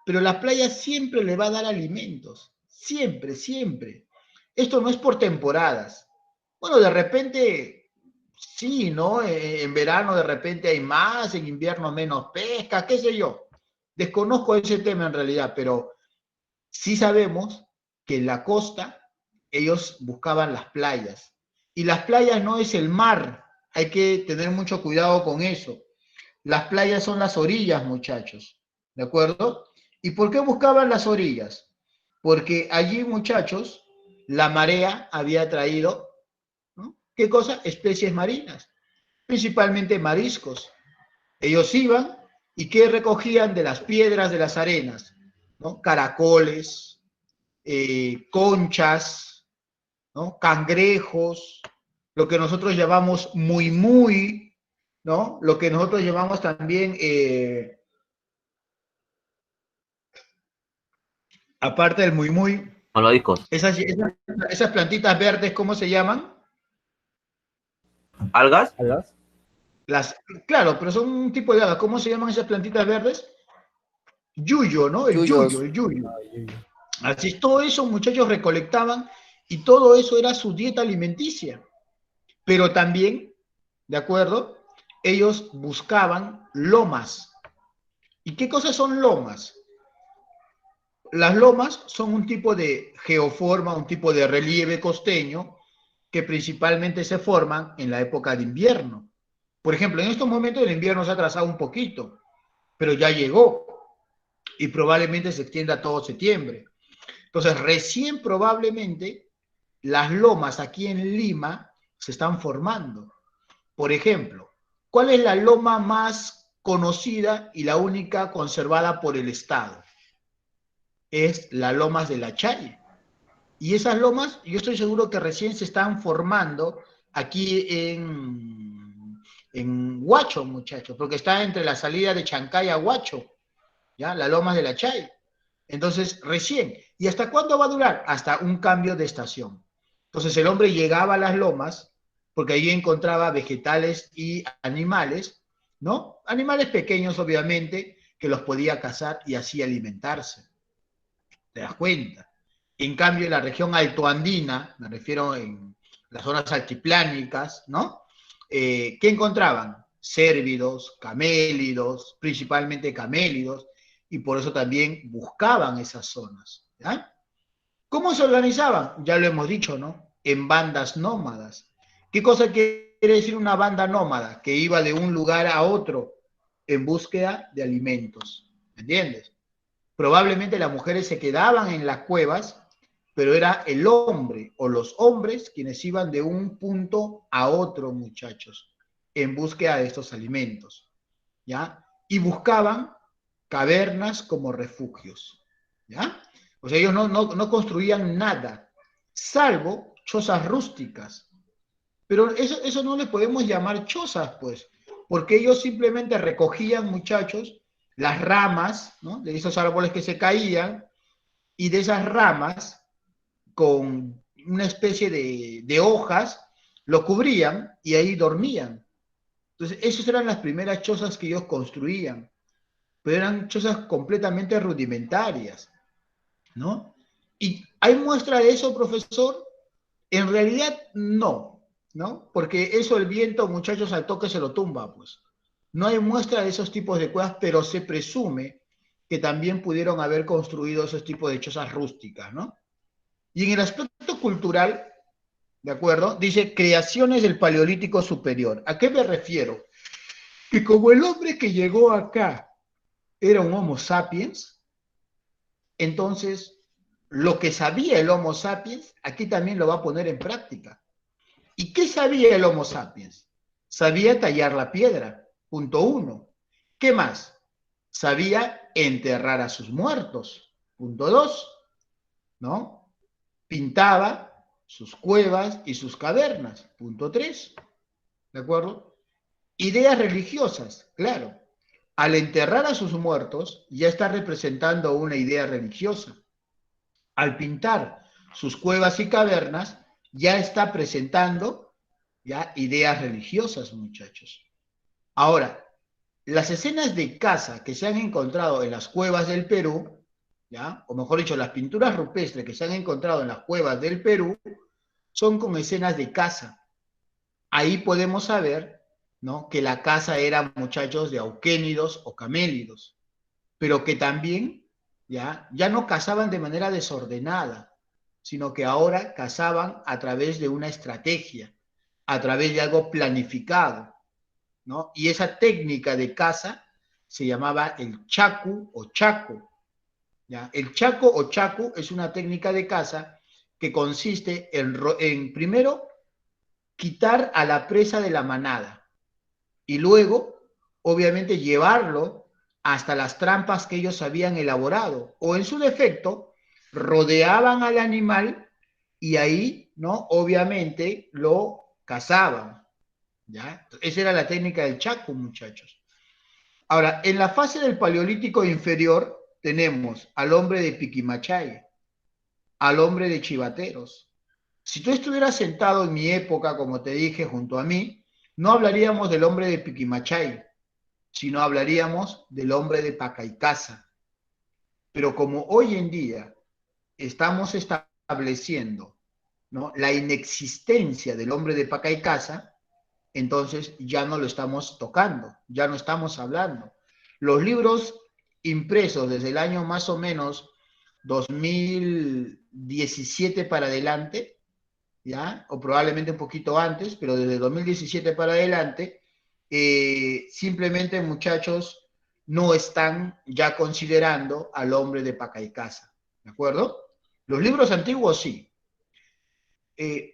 pero las playas siempre le va a dar alimentos. Siempre, siempre. Esto no es por temporadas. Bueno, de repente, sí, ¿no? En verano de repente hay más, en invierno menos pesca, qué sé yo. Desconozco ese tema en realidad, pero sí sabemos que en la costa ellos buscaban las playas. Y las playas no es el mar, hay que tener mucho cuidado con eso. Las playas son las orillas, muchachos, ¿de acuerdo? ¿Y por qué buscaban las orillas? Porque allí, muchachos, la marea había traído, ¿no? ¿Qué cosa? Especies marinas, principalmente mariscos. Ellos iban y ¿qué recogían de las piedras, de las arenas? ¿No? Caracoles, conchas, ¿no? Cangrejos, lo que nosotros llamamos muy muy, ¿no? Lo que nosotros llamamos también, aparte del muy muy, Malvadiscos. esas plantitas verdes, ¿cómo se llaman? ¿Algas? ¿Algas? Las, claro, pero son un tipo de algas. ¿Cómo se llaman esas plantitas verdes? Yuyo, ¿no? El Yuyos. yuyo, el yuyo. Ay, Así, todo eso muchachos recolectaban y todo eso era su dieta alimenticia. Pero también, ¿de acuerdo? Ellos buscaban lomas. ¿Y qué cosas son lomas? Las lomas son un tipo de geoforma, un tipo de relieve costeño que principalmente se forman en la época de invierno. Por ejemplo, en estos momentos el invierno se ha atrasado un poquito, pero ya llegó y probablemente se extienda todo septiembre. Entonces, recién probablemente las lomas aquí en Lima se están formando. Por ejemplo, ¿cuál es la loma más conocida y la única conservada por el Estado? Es las lomas de la Challe. Y esas lomas, yo estoy seguro que recién se están formando aquí en Huacho, muchachos, porque está entre la salida de Chancay a Huacho, ¿ya? Las lomas de la Challe. Entonces, recién. ¿Y hasta cuándo va a durar? Hasta un cambio de estación. Entonces, el hombre llegaba a las lomas, porque ahí encontraba vegetales y animales, ¿no? Animales pequeños, obviamente, que los podía cazar y así alimentarse. ¿Te das cuenta? En cambio, en la región altoandina, me refiero en las zonas altiplánicas, ¿no? ¿Qué encontraban? Cérvidos, camélidos, principalmente camélidos, y por eso también buscaban esas zonas, ¿ya? ¿Cómo se organizaban? Ya lo hemos dicho, ¿no? En bandas nómadas. ¿Qué cosa quiere decir una banda nómada? Que iba de un lugar a otro en búsqueda de alimentos, ¿me entiendes? Probablemente las mujeres se quedaban en las cuevas, pero era el hombre o los hombres quienes iban de un punto a otro, muchachos, en búsqueda de estos alimentos, ¿ya? Y buscaban cavernas como refugios, ¿ya? O sea, ellos no construían nada, salvo chozas rústicas. Pero eso no le podemos llamar chozas, pues, porque ellos simplemente recogían, muchachos, las ramas, ¿no? De esos árboles que se caían, y de esas ramas, con una especie de hojas, lo cubrían y ahí dormían. Entonces, esas eran las primeras chozas que ellos construían. pero eran chozas completamente rudimentarias, ¿no? ¿Y hay muestra de eso, profesor? En realidad, no, ¿no? Porque eso el viento, muchachos, al toque se lo tumba, pues. No hay muestra de esos tipos de cuevas, pero se presume que también pudieron haber construido esos tipos de chozas rústicas, ¿no? Y en el aspecto cultural, ¿de acuerdo? Dice creaciones del Paleolítico Superior. ¿A qué me refiero? Que como el hombre que llegó acá era un Homo sapiens, entonces lo que sabía el Homo sapiens, aquí también lo va a poner en práctica. ¿Y qué sabía el Homo sapiens? Sabía tallar la piedra, punto uno. ¿Qué más? Sabía enterrar a sus muertos, punto dos, ¿no? Pintaba sus cuevas y sus cavernas, punto tres, ¿de acuerdo? Ideas religiosas, claro. Al enterrar a sus muertos, ya está representando una idea religiosa. Al pintar sus cuevas y cavernas, ya está presentando ya ideas religiosas, muchachos. Ahora, las escenas de caza que se han encontrado en las cuevas del Perú, ¿ya? O mejor dicho, las pinturas rupestres que se han encontrado en las cuevas del Perú, son con escenas de caza. Ahí podemos saber, ¿no?, que la caza era, muchachos, de auquénidos o camélidos, pero que también ya no cazaban de manera desordenada, sino que ahora cazaban a través de una estrategia, a través de algo planificado, ¿no? Y esa técnica de caza se llamaba el chacu o chaco, ¿ya? El chaco o chacu es una técnica de caza que consiste en primero quitar a la presa de la manada y luego, obviamente, llevarlo hasta las trampas que ellos habían elaborado, o en su defecto, rodeaban al animal y ahí, ¿no?, obviamente lo cazaban, ¿ya? Esa era la técnica del chaco, muchachos. Ahora, en la fase del Paleolítico inferior tenemos al hombre de Piquimachay, al hombre de Chivateros. Si tú estuvieras sentado en mi época, como te dije, junto a mí, no hablaríamos del hombre de Piquimachay, sino hablaríamos del hombre de Pacaicasa. Pero como hoy en día estamos estableciendo, ¿no?, la inexistencia del hombre de Pacaicasa, entonces ya no lo estamos tocando, ya no estamos hablando. Los libros impresos desde el año más o menos 2017 para adelante, ¿ya? O probablemente un poquito antes, pero desde 2017 para adelante, simplemente, muchachos, no están ya considerando al hombre de Pacaicasa, ¿de acuerdo? Los libros antiguos sí.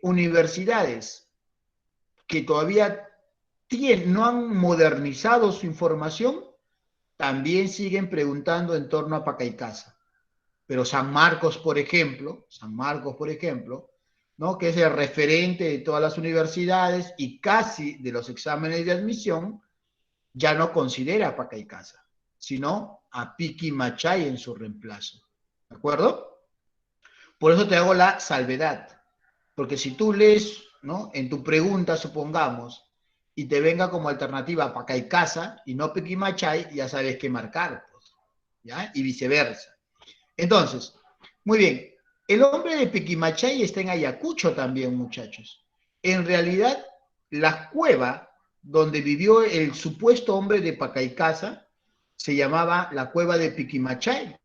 Universidades que todavía no han modernizado su información, también siguen preguntando en torno a Pacaicasa. Pero San Marcos, por ejemplo, ¿no?, que es el referente de todas las universidades y casi de los exámenes de admisión, ya no considera a Pacaicasa, sino a Piquimachay en su reemplazo. ¿De acuerdo? Por eso te hago la salvedad, porque si tú lees, ¿no?, en tu pregunta, supongamos, y te venga como alternativa Pacaicasa y no Piquimachay, ya sabes qué marcar, pues, ¿ya? Y viceversa. Entonces, muy bien, el hombre de Piquimachay está en Ayacucho también, muchachos. En realidad, la cueva donde vivió el supuesto hombre de Pacaicasa se llamaba la cueva de Piquimachay.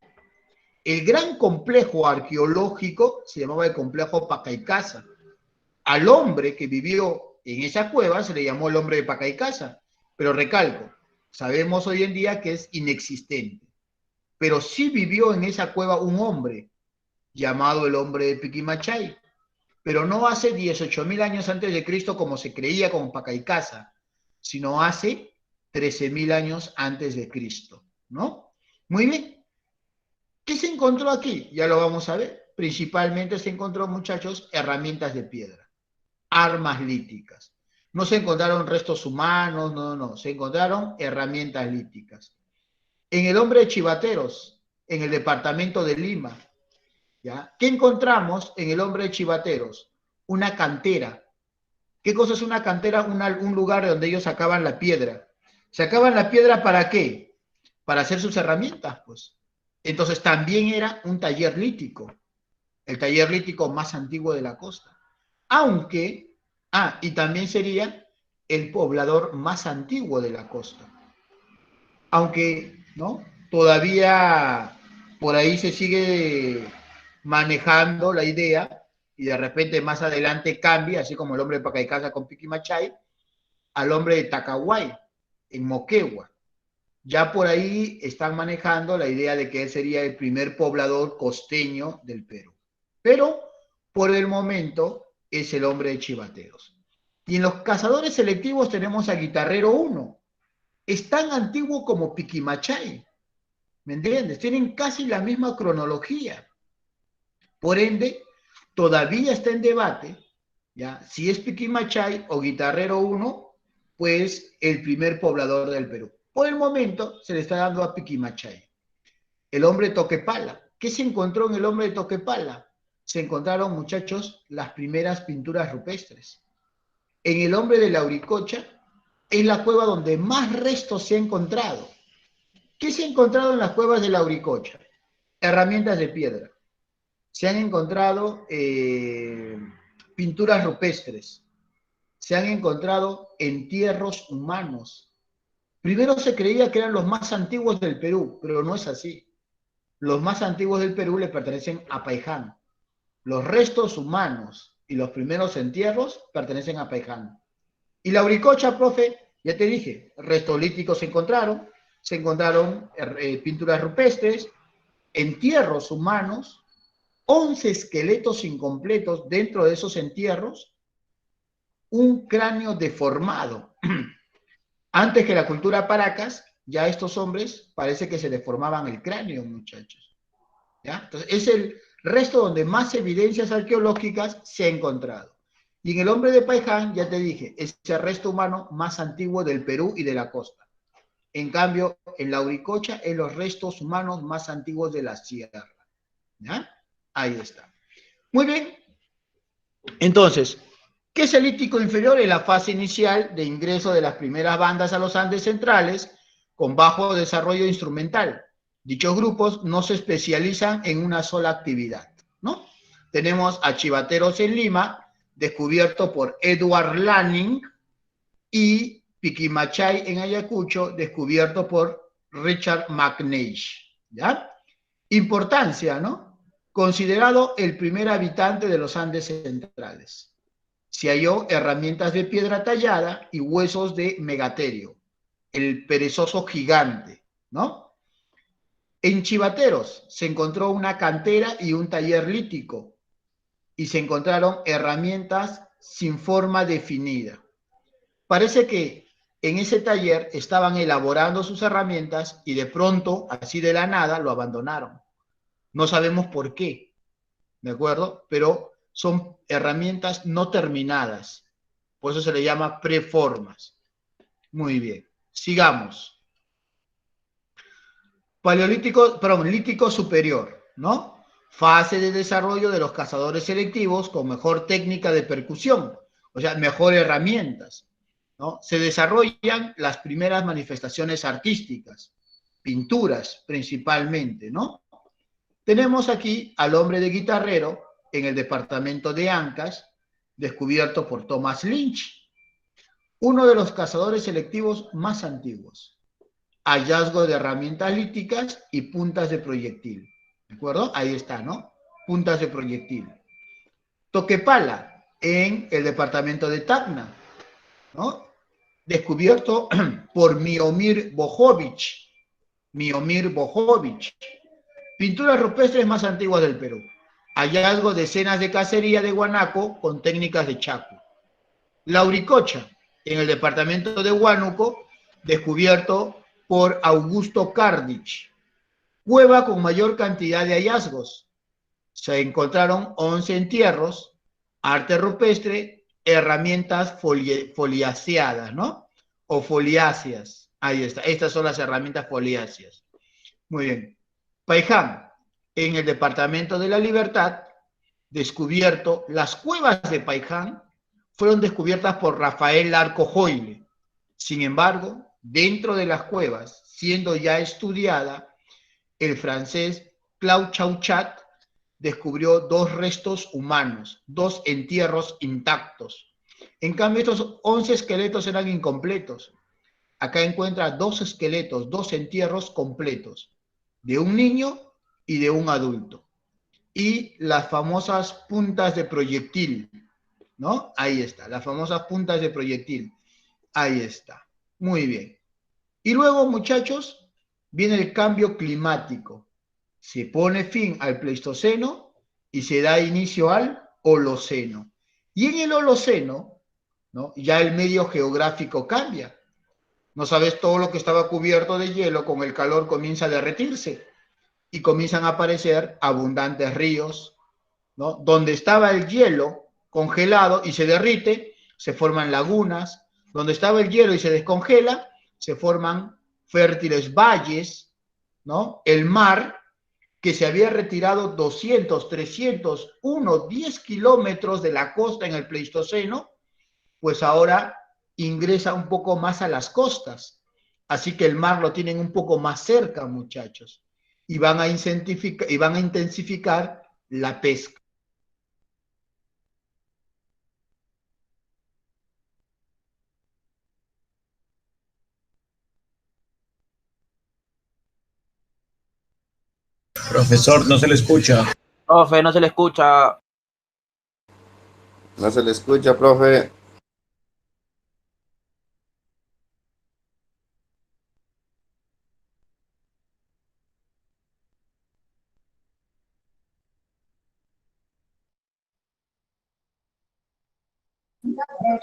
El gran complejo arqueológico se llamaba el complejo Pacaicasa. Al hombre que vivió en esa cueva se le llamó el hombre de Pacaicasa, pero recalco, sabemos hoy en día que es inexistente. Pero sí vivió en esa cueva un hombre llamado el hombre de Piquimachay, pero no hace 18.000 años antes de Cristo como se creía con Pacaicasa, sino hace 13.000 años antes de Cristo, ¿no? Muy bien. ¿Qué se encontró aquí? Ya lo vamos a ver. Principalmente se encontró, muchachos, herramientas de piedra, armas líticas. No se encontraron restos humanos, no, se encontraron herramientas líticas. En el hombre de Chivateros, en el departamento de Lima, ¿ya? ¿Qué encontramos en el hombre de Chivateros? Una cantera. ¿Qué cosa es una cantera? Un lugar donde ellos sacaban la piedra. ¿Sacaban la piedra para qué? para hacer sus herramientas, pues. Entonces también era un taller lítico, el taller lítico más antiguo de la costa. Aunque, y también sería el poblador más antiguo de la costa. Aunque, ¿no? Todavía por ahí se sigue manejando la idea y de repente más adelante cambia, así como el hombre de Pacaycasa con Piquimachay, al hombre de Tacahuay, en Moquegua. Ya por ahí están manejando la idea de que él sería el primer poblador costeño del Perú. Pero por el momento es el hombre de Chivateros. Y en los cazadores selectivos tenemos a Guitarrero 1. Es tan antiguo como Piquimachay. ¿Me entiendes? Tienen casi la misma cronología. Por ende, todavía está en debate, ¿ya? Si es Piquimachay o Guitarrero 1, pues el primer poblador del Perú. Por el momento se le está dando a Piquimachay. El hombre de Toquepala. ¿Qué se encontró en el hombre de Toquepala? Se encontraron, muchachos, las primeras pinturas rupestres. En el hombre de Lauricocha es la cueva donde más restos se ha encontrado. ¿Qué se ha encontrado en las cuevas de Lauricocha? Herramientas de piedra. Se han encontrado pinturas rupestres. Se han encontrado entierros humanos. Primero se creía que eran los más antiguos del Perú, pero no es así. Los más antiguos del Perú le pertenecen a Paiján. Los restos humanos y los primeros entierros pertenecen a Paiján. Y Lauricocha, profe, ya te dije, restos líticos se encontraron pinturas rupestres, entierros humanos, 11 esqueletos incompletos dentro de esos entierros, un cráneo deformado. Antes que la cultura Paracas, ya estos hombres parece que se deformaban el cráneo, muchachos. ¿Ya? Entonces, es el resto donde más evidencias arqueológicas se ha encontrado. Y en el hombre de Paiján, ya te dije, es el resto humano más antiguo del Perú y de la costa. En cambio, en Lauricocha, es los restos humanos más antiguos de la sierra. ¿Ya? Ahí está. Muy bien. Entonces, ¿qué es el lítico inferior? En la fase inicial de ingreso de las primeras bandas a los Andes centrales, con bajo desarrollo instrumental. Dichos grupos no se especializan en una sola actividad, ¿no? Tenemos a Chivateros en Lima, descubierto por Edward Lanning, y Piquimachay en Ayacucho, descubierto por Richard McNeish, ¿ya? Importancia, ¿no? Considerado el primer habitante de los Andes centrales. Se halló herramientas de piedra tallada y huesos de megaterio, el perezoso gigante, ¿no? En Chivateros se encontró una cantera y un taller lítico, y se encontraron herramientas sin forma definida. Parece que en ese taller estaban elaborando sus herramientas y de pronto, así de la nada, lo abandonaron. No sabemos por qué, ¿de acuerdo? Pero son herramientas no terminadas. Por eso se le llama preformas. Muy bien. Sigamos. Lítico superior, ¿no? Fase de desarrollo de los cazadores selectivos con mejor técnica de percusión, o sea, mejor herramientas, ¿no? Se desarrollan las primeras manifestaciones artísticas, pinturas principalmente, ¿no? Tenemos aquí al hombre de Guitarrero en el departamento de Ancas, descubierto por Thomas Lynch, uno de los cazadores selectivos más antiguos. Hallazgo de herramientas líticas y puntas de proyectil. ¿De acuerdo? Ahí está, ¿no? Puntas de proyectil. Toquepala, en el departamento de Tacna, ¿no? Descubierto por Miomir Bojovic. Pinturas rupestres más antiguas del Perú. Hallazgo de escenas de cacería de guanaco con técnicas de Chaco. Lauricocha, en el departamento de Huánuco, descubierto por Augusto Cardich. Cueva con mayor cantidad de hallazgos. Se encontraron 11 entierros, arte rupestre, herramientas foliaceadas, ¿no? O foliáceas. Ahí está. Estas son las herramientas foliáceas. Muy bien. Paiján, en el departamento de La Libertad, descubierto, las cuevas de Paiján fueron descubiertas por Rafael Larco Joyle. Sin embargo, dentro de las cuevas siendo ya estudiada, el francés Claude Chauchat descubrió 2 restos humanos, 2 entierros intactos. En cambio, estos 11 esqueletos eran incompletos. Acá encuentra 2 esqueletos, 2 entierros completos, de un niño y de un adulto. Y las famosas puntas de proyectil, ¿no? Ahí está, las famosas puntas de proyectil. Ahí está. Muy bien. Y luego, muchachos, viene el cambio climático. Se pone fin al Pleistoceno y se da inicio al Holoceno. Y en el Holoceno, ¿no?, ya el medio geográfico cambia. No sabes, todo lo que estaba cubierto de hielo, con el calor comienza a derretirse y comienzan a aparecer abundantes ríos, ¿no? Donde estaba el hielo congelado y se derrite, se forman lagunas. Donde estaba el hielo y se descongela, se forman fértiles valles, ¿no? El mar, que se había retirado 200, 300, 1, 10 kilómetros de la costa en el Pleistoceno, pues ahora ingresa un poco más a las costas. Así que el mar lo tienen un poco más cerca, muchachos. Y van a intensificar la pesca. Profesor, no se le escucha. Profe, no se le escucha. No se le escucha, profe.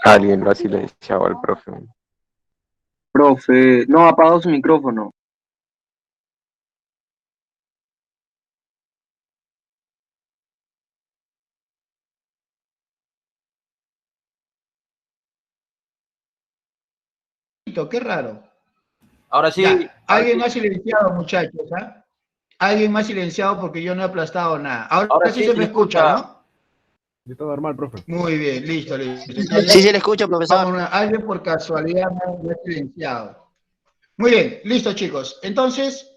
Alguien lo ha silenciado al profe. Profe, no, ha apagado su micrófono. Qué raro. Ahora sí. Ya, alguien me ha silenciado, muchachos, ¿ah? Alguien me ha silenciado porque yo no he aplastado nada. Ahora sí se me escucha, ¿no? Está normal, profe. Muy bien, listo, listo. Entonces, Sí se le escucha, profesor. alguien por casualidad me ha silenciado. Muy bien, listo, chicos. Entonces,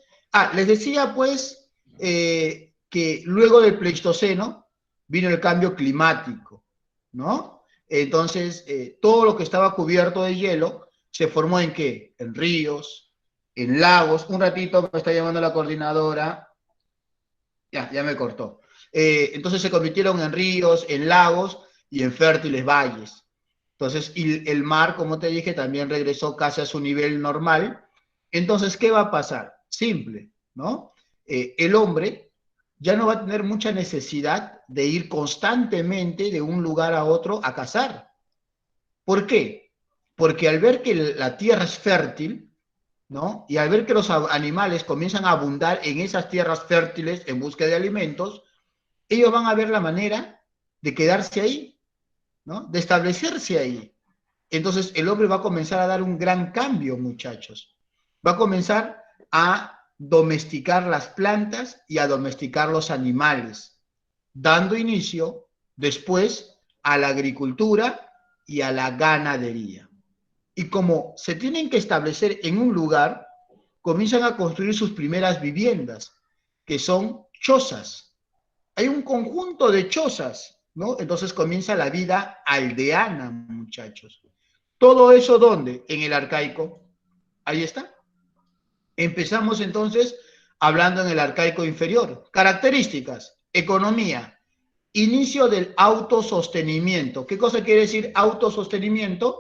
les decía pues que luego del Pleistoceno vino el cambio climático, ¿no? Entonces, todo lo que estaba cubierto de hielo se formó ¿en qué? En ríos, en lagos. Un ratito me está llamando la coordinadora. Ya me cortó. Entonces se convirtieron en ríos, en lagos y en fértiles valles. Entonces, y el mar, como te dije, también regresó casi a su nivel normal. Entonces, ¿qué va a pasar? Simple, ¿no? El hombre ya no va a tener mucha necesidad de ir constantemente de un lugar a otro a cazar. ¿Por qué? Porque al ver que la tierra es fértil, ¿no?, y al ver que los animales comienzan a abundar en esas tierras fértiles en busca de alimentos, ellos van a ver la manera de quedarse ahí, ¿no?, de establecerse ahí. Entonces el hombre va a comenzar a dar un gran cambio, muchachos. Va a comenzar a domesticar las plantas y a domesticar los animales, dando inicio después a la agricultura y a la ganadería. Y como se tienen que establecer en un lugar, comienzan a construir sus primeras viviendas, que son chozas. Hay un conjunto de chozas, ¿no? Entonces comienza la vida aldeana, muchachos. ¿Todo eso dónde? En el arcaico. Ahí está. Empezamos entonces hablando en el arcaico inferior. Características: economía, inicio del autosostenimiento. ¿Qué cosa quiere decir autosostenimiento?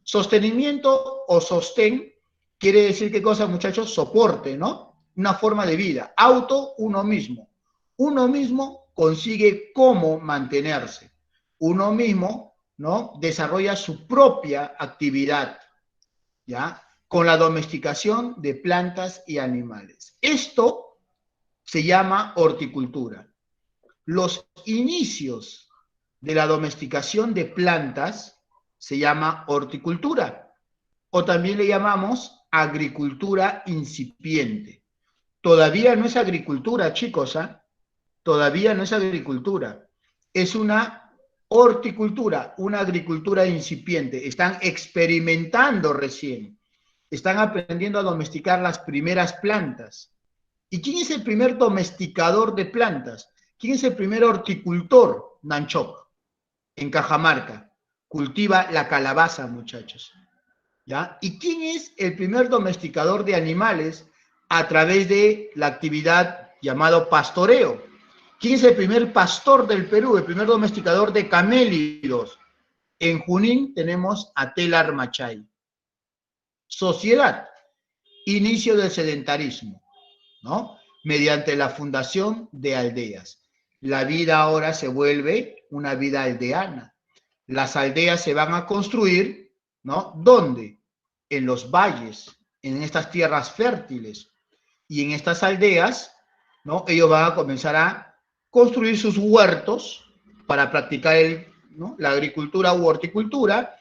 Sostenimiento o sostén quiere decir, ¿qué cosa, muchachos? Soporte, ¿no? Una forma de vida. Auto, uno mismo. Uno mismo consigue cómo mantenerse. Uno mismo, ¿no?, desarrolla su propia actividad, ¿ya?, con la domesticación de plantas y animales. Esto se llama horticultura. Los inicios de la domesticación de plantas se llama horticultura, o también le llamamos agricultura incipiente. Todavía no es agricultura, chicos, ¿eh? Todavía no es agricultura. Es una horticultura, una agricultura incipiente. Están experimentando recién. están aprendiendo a domesticar las primeras plantas. ¿Y quién es el primer domesticador de plantas? ¿Quién es el primer horticultor? Nanchok, en Cajamarca. Cultiva la calabaza, muchachos. ¿Ya? ¿Y quién es el primer domesticador de animales a través de la actividad llamado pastoreo? ¿Quién es el primer pastor del Perú, el primer domesticador de camélidos? En Junín tenemos a Telar Machay. Sociedad, inicio del sedentarismo, ¿no? Mediante la fundación de aldeas. La vida ahora se vuelve una vida aldeana. Las aldeas se van a construir, ¿no? ¿Dónde? En los valles, en estas tierras fértiles. Y en estas aldeas, ¿no? Ellos van a comenzar a construir sus huertos para practicar ¿no? la agricultura u horticultura,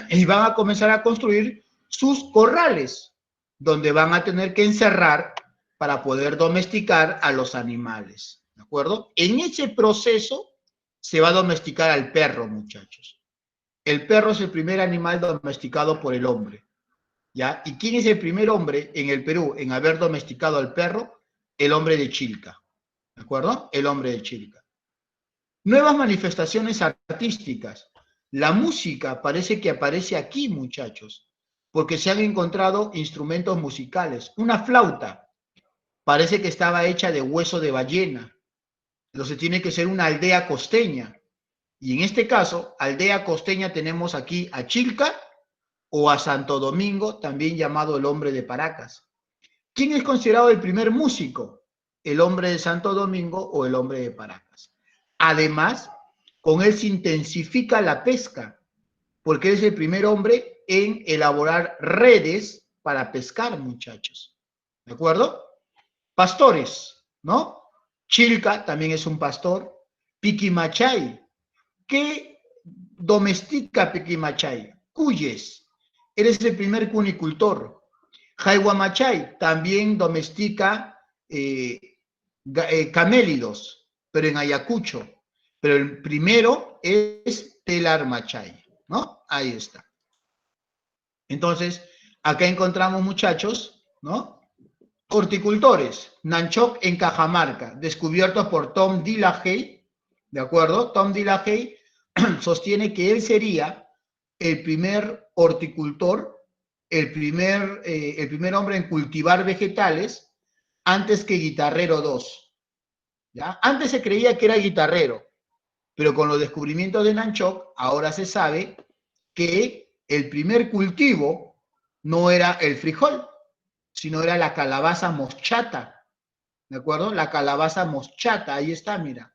y van a comenzar a construir sus corrales, donde van a tener que encerrar para poder domesticar a los animales, ¿de acuerdo? En ese proceso se va a domesticar al perro, muchachos. El perro es el primer animal domesticado por el hombre, ¿ya? ¿Y quién es el primer hombre en el Perú en haber domesticado al perro? El hombre de Chilca, ¿de acuerdo? El hombre de Chilca. Nuevas manifestaciones artísticas. La música parece que aparece aquí, muchachos, porque se han encontrado instrumentos musicales. Una flauta parece que estaba hecha de hueso de ballena. Entonces tiene que ser una aldea costeña. Y en este caso, aldea costeña, tenemos aquí a Chilca o a Santo Domingo, también llamado el hombre de Paracas. ¿Quién es considerado el primer músico? El hombre de Santo Domingo o el hombre de Paracas. Además, con él se intensifica la pesca, porque es el primer hombre en elaborar redes para pescar, muchachos. ¿De acuerdo? Pastores, ¿no? Chilca también es un pastor. Piquimachay. ¿Qué domestica Piquimachay? Cuyes. Eres el primer cunicultor. Jaihuamachay también domestica camélidos, pero en Ayacucho. Pero el primero es Telar Machay, ¿no? Ahí está. Entonces, acá encontramos, muchachos, ¿no? Horticultores. Nanchok en Cajamarca, descubiertos por Tom Dillahey, ¿de acuerdo? Tom Dillahey sostiene que él sería el primer horticultor, el primer hombre en cultivar vegetales antes que Guitarrero II. ¿Ya? Antes se creía que era guitarrero, pero con los descubrimientos de Nanchok, ahora se sabe que el primer cultivo no era el frijol, sino era la calabaza moschata, ¿de acuerdo? La calabaza moschata, ahí está, mira.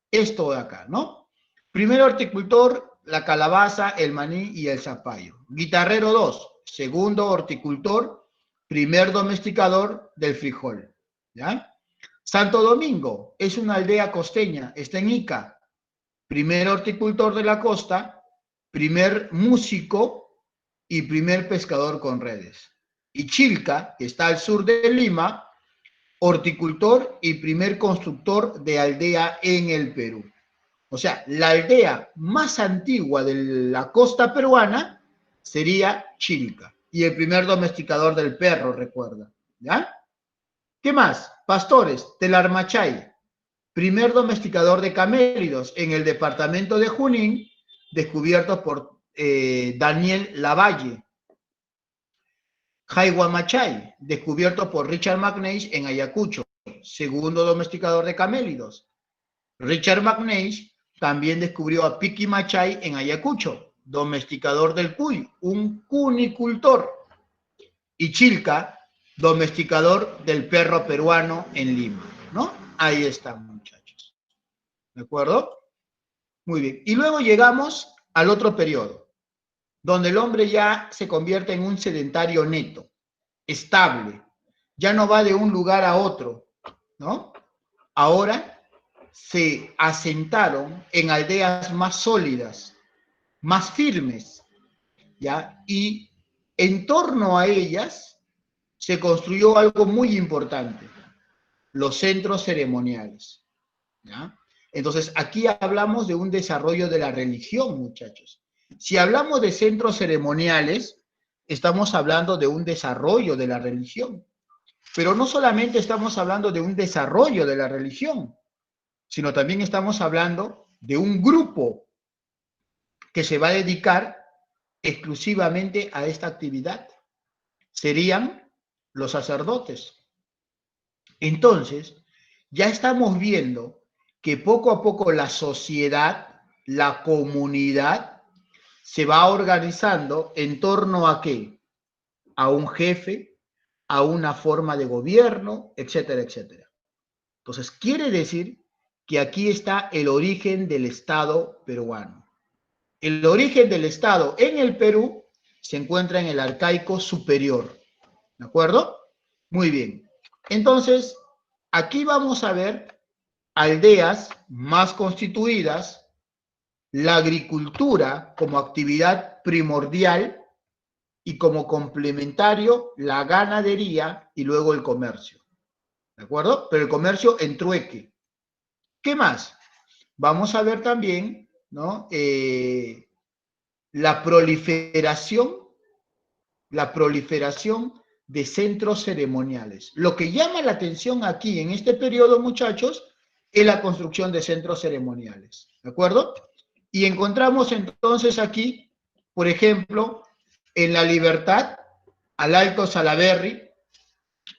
Esto de acá, ¿no? Primer horticultor, la calabaza, el maní y el zapallo. Guitarrero II, segundo horticultor, primer domesticador del frijol, ¿ya? Santo Domingo es una aldea costeña, está en Ica, primer horticultor de la costa, primer músico y primer pescador con redes. Y Chilca, que está al sur de Lima, horticultor y primer constructor de aldea en el Perú. O sea, la aldea más antigua de la costa peruana sería Chilca. Y el primer domesticador del perro, recuerda. ¿Ya? ¿Qué más? Pastores, Telar Machay, primer domesticador de camélidos en el departamento de Junín, descubierto por Daniel Lavalle. Jaihuamachay, descubierto por Richard McNeish en Ayacucho, segundo domesticador de camélidos. Richard McNeish también descubrió a Piquimachay en Ayacucho, domesticador del cuy, un cunicultor. Y Chilca, domesticador del perro peruano en Lima, ¿no? Ahí están, muchachos. ¿De acuerdo? Muy bien. Y luego llegamos al otro periodo, donde el hombre ya se convierte en un sedentario neto, estable, ya no va de un lugar a otro, ¿no? Ahora se asentaron en aldeas más sólidas, más firmes, ¿ya? Y en torno a ellas se construyó algo muy importante, los centros ceremoniales, ¿ya? Entonces, aquí hablamos de un desarrollo de la religión, muchachos. Si hablamos de centros ceremoniales, estamos hablando de un desarrollo de la religión. Pero no solamente estamos hablando de un desarrollo de la religión, sino también estamos hablando de un grupo que se va a dedicar exclusivamente a esta actividad. Serían los sacerdotes. Entonces, ya estamos viendo que poco a poco la sociedad, la comunidad, se va organizando en torno a ¿qué? A un jefe, a una forma de gobierno, etcétera, etcétera. Entonces, quiere decir que aquí está el origen del Estado peruano. El origen del Estado en el Perú se encuentra en el arcaico superior. ¿De acuerdo? Muy bien. Entonces, aquí vamos a ver aldeas más constituidas, la agricultura como actividad primordial y como complementario la ganadería y luego el comercio. ¿De acuerdo? Pero el comercio en trueque. ¿Qué más? Vamos a ver también, ¿no? La proliferación de centros ceremoniales. Lo que llama la atención aquí en este periodo, muchachos, es la construcción de centros ceremoniales. ¿De acuerdo? Y encontramos entonces aquí, por ejemplo, en La Libertad, al Alto Salaberry,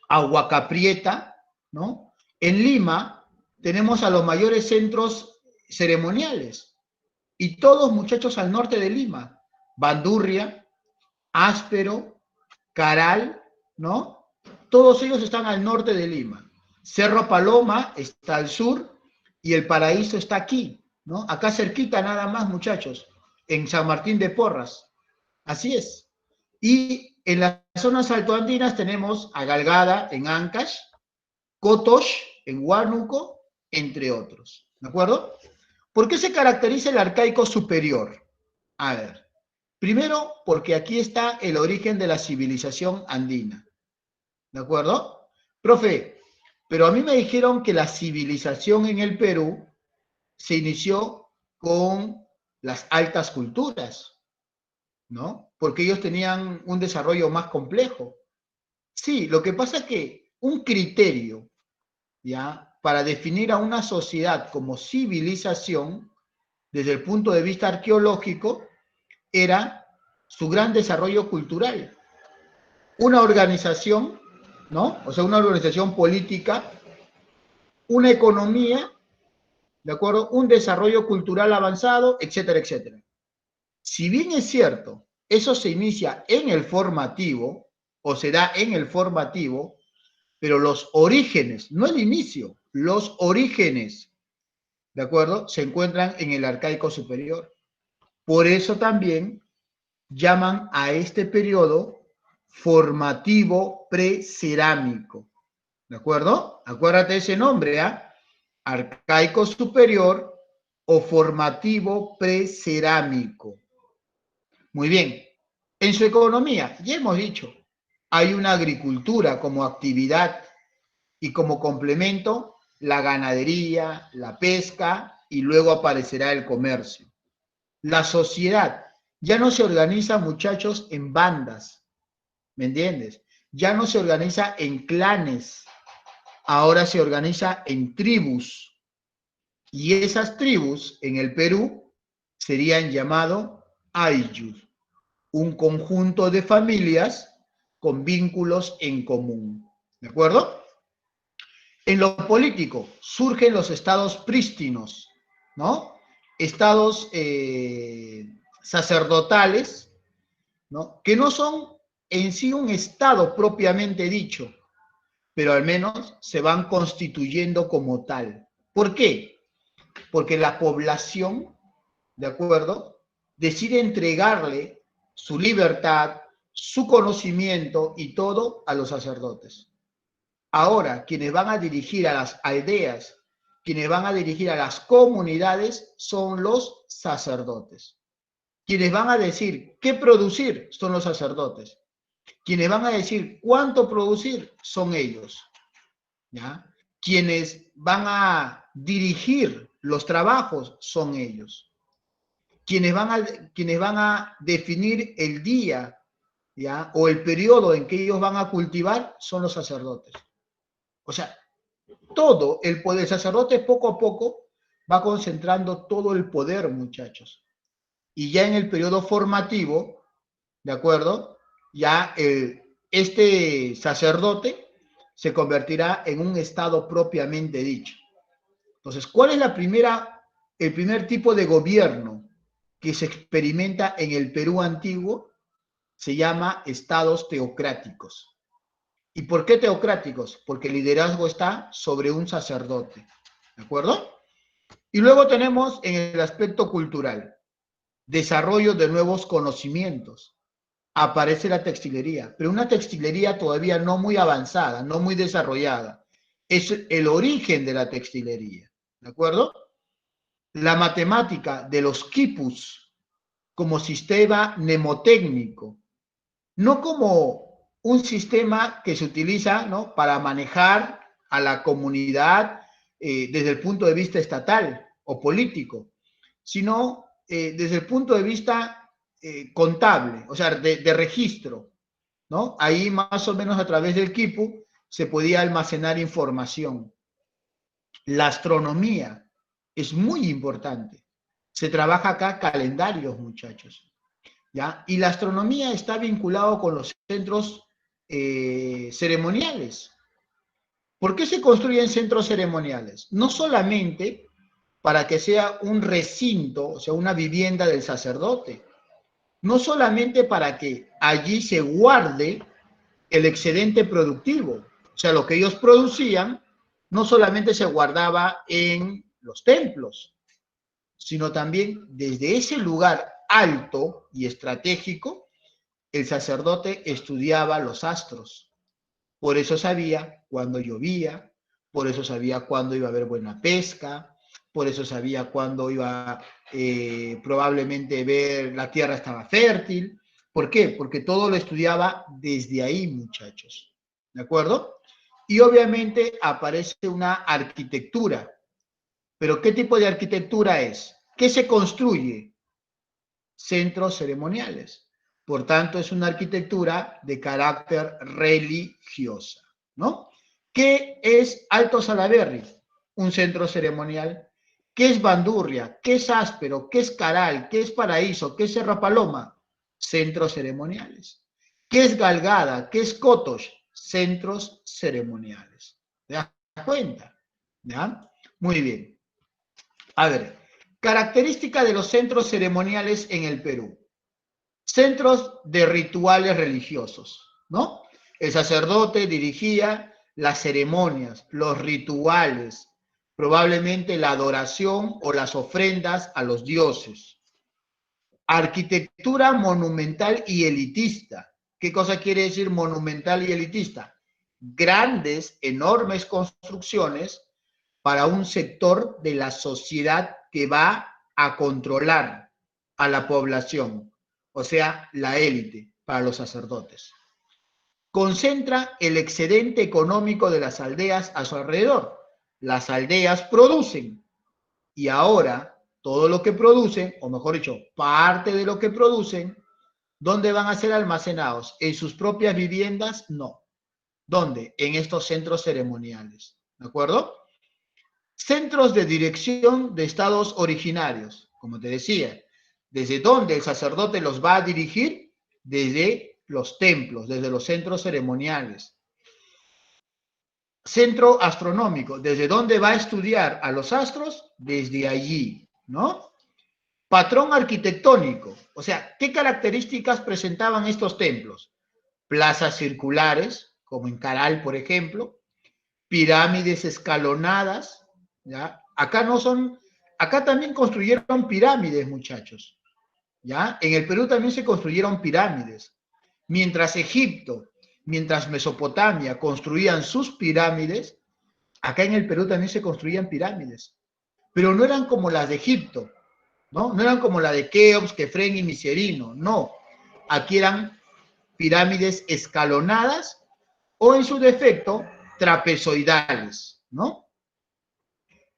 a Huacaprieta, ¿no? En Lima tenemos a los mayores centros ceremoniales y todos muchachos al norte de Lima, Bandurria, Áspero, Caral, ¿no? Todos ellos están al norte de Lima. Cerro Paloma está al sur y el Paraíso está aquí, ¿no? Acá cerquita nada más, muchachos, en San Martín de Porras. Así es. Y en las zonas altoandinas tenemos a Galgada en Ancash, Cotox en Huánuco, entre otros. ¿De acuerdo? ¿Por qué se caracteriza el arcaico superior? A ver, primero porque aquí está el origen de la civilización andina. ¿De acuerdo? Profe, pero a mí me dijeron que la civilización en el Perú se inició con las altas culturas, ¿no? Porque ellos tenían un desarrollo más complejo. Sí, lo que pasa es que un criterio, ¿ya? Para definir a una sociedad como civilización, desde el punto de vista arqueológico, era su gran desarrollo cultural. Una organización, ¿no? O sea, una organización política, una economía, ¿de acuerdo? Un desarrollo cultural avanzado, etcétera, etcétera. Si bien es cierto, eso se inicia en el formativo, o se da en el formativo, pero los orígenes, no el inicio, los orígenes, ¿de acuerdo? Se encuentran en el arcaico superior. Por eso también llaman a este periodo formativo precerámico. ¿De acuerdo? Acuérdate ese nombre, ¿ah? Arcaico superior o formativo precerámico. Muy bien. En su economía, ya hemos dicho, hay una agricultura como actividad y como complemento la ganadería, la pesca y luego aparecerá el comercio. La sociedad ya no se organiza, muchachos, en bandas, ¿me entiendes? Ya no se organiza en clanes, ahora se organiza en tribus. Y esas tribus en el Perú serían llamados ayllus, un conjunto de familias con vínculos en común. ¿De acuerdo? En lo político surgen los estados prístinos, ¿no? Estados sacerdotales, ¿no? Que no son en sí un estado propiamente dicho, pero al menos se van constituyendo como tal. ¿Por qué? Porque la población, ¿de acuerdo?, decide entregarle su libertad, su conocimiento y todo a los sacerdotes. Ahora, quienes van a dirigir a las aldeas, quienes van a dirigir a las comunidades son los sacerdotes. Quienes van a decir qué producir son los sacerdotes. Quienes van a decir cuánto producir son ellos, ¿ya? Quienes van a dirigir los trabajos son ellos. Quienes van a definir el día ¿ya? O el periodo en que ellos van a cultivar son los sacerdotes. O sea, todo el poder, el sacerdote poco a poco va concentrando todo el poder, muchachos. Y ya en el periodo formativo, ¿de acuerdo? Ya este sacerdote se convertirá en un estado propiamente dicho. Entonces, ¿cuál es el primer tipo de gobierno que se experimenta en el Perú antiguo? Se llama estados teocráticos. ¿Y por qué teocráticos? Porque el liderazgo está sobre un sacerdote, ¿de acuerdo? Y luego tenemos en el aspecto cultural, desarrollo de nuevos conocimientos. Aparece la textilería, pero una textilería todavía no muy avanzada, no muy desarrollada. Es el origen de la textilería, ¿de acuerdo? La matemática de los quipus como sistema mnemotécnico, no como un sistema que se utiliza, ¿no?, para manejar a la comunidad desde el punto de vista estatal o político, sino desde el punto de vista contable, o sea, de registro, ¿no? Ahí más o menos a través del quipu se podía almacenar información. La astronomía es muy importante. Se trabaja acá calendarios, muchachos, ¿ya? Y la astronomía está vinculado con los centros ceremoniales. ¿Por qué se construyen centros ceremoniales? No solamente para que sea un recinto, o sea, una vivienda del sacerdote, no solamente para que allí se guarde el excedente productivo, o sea, lo que ellos producían no solamente se guardaba en los templos, sino también desde ese lugar alto y estratégico, el sacerdote estudiaba los astros. Por eso sabía cuándo llovía, por eso sabía cuándo iba a haber buena pesca, por eso sabía cuándo iba probablemente ver la tierra estaba fértil. ¿Por qué? Porque todo lo estudiaba desde ahí, muchachos. ¿De acuerdo? Y obviamente aparece una arquitectura. ¿Pero qué tipo de arquitectura es? ¿Qué se construye? Centros ceremoniales. Por tanto, es una arquitectura de carácter religiosa, ¿no? ¿Qué es Alto Salaberry? Un centro ceremonial. ¿Qué es Bandurria? ¿Qué es Áspero? ¿Qué es Caral? ¿Qué es Paraíso? ¿Qué es Serra Paloma? Centros ceremoniales. ¿Qué es Galgada? ¿Qué es Cotos? Centros ceremoniales. ¿Te das cuenta? ¿Ya? Muy bien. A ver, característica de los centros ceremoniales en el Perú. Centros de rituales religiosos, ¿no? El sacerdote dirigía las ceremonias, los rituales, probablemente la adoración o las ofrendas a los dioses. Arquitectura monumental y elitista. ¿Qué cosa quiere decir monumental y elitista? Grandes, enormes construcciones para un sector de la sociedad que va a controlar a la población, o sea, la élite para los sacerdotes. Concentra el excedente económico de las aldeas a su alrededor. Las aldeas producen y ahora todo lo que producen, o mejor dicho, parte de lo que producen, ¿dónde van a ser almacenados? ¿En sus propias viviendas? No. ¿Dónde? En estos centros ceremoniales. ¿De acuerdo? Centros de dirección de estados originarios, como te decía, ¿desde dónde el sacerdote los va a dirigir? Desde los templos, desde los centros ceremoniales. Centro astronómico, ¿desde dónde va a estudiar a los astros? Desde allí, ¿no? Patrón arquitectónico, o sea, ¿qué características presentaban estos templos? Plazas circulares, como en Caral, por ejemplo, pirámides escalonadas, ¿ya? Acá también construyeron pirámides, muchachos, ¿ya? En el Perú también se construyeron pirámides. Mientras Egipto, mientras Mesopotamia construían sus pirámides, acá en el Perú también se construían pirámides. Pero no eran como las de Egipto, ¿no? No eran como la de Keops, Kefren y Miserino, no. Aquí eran pirámides escalonadas o en su defecto trapezoidales, ¿no?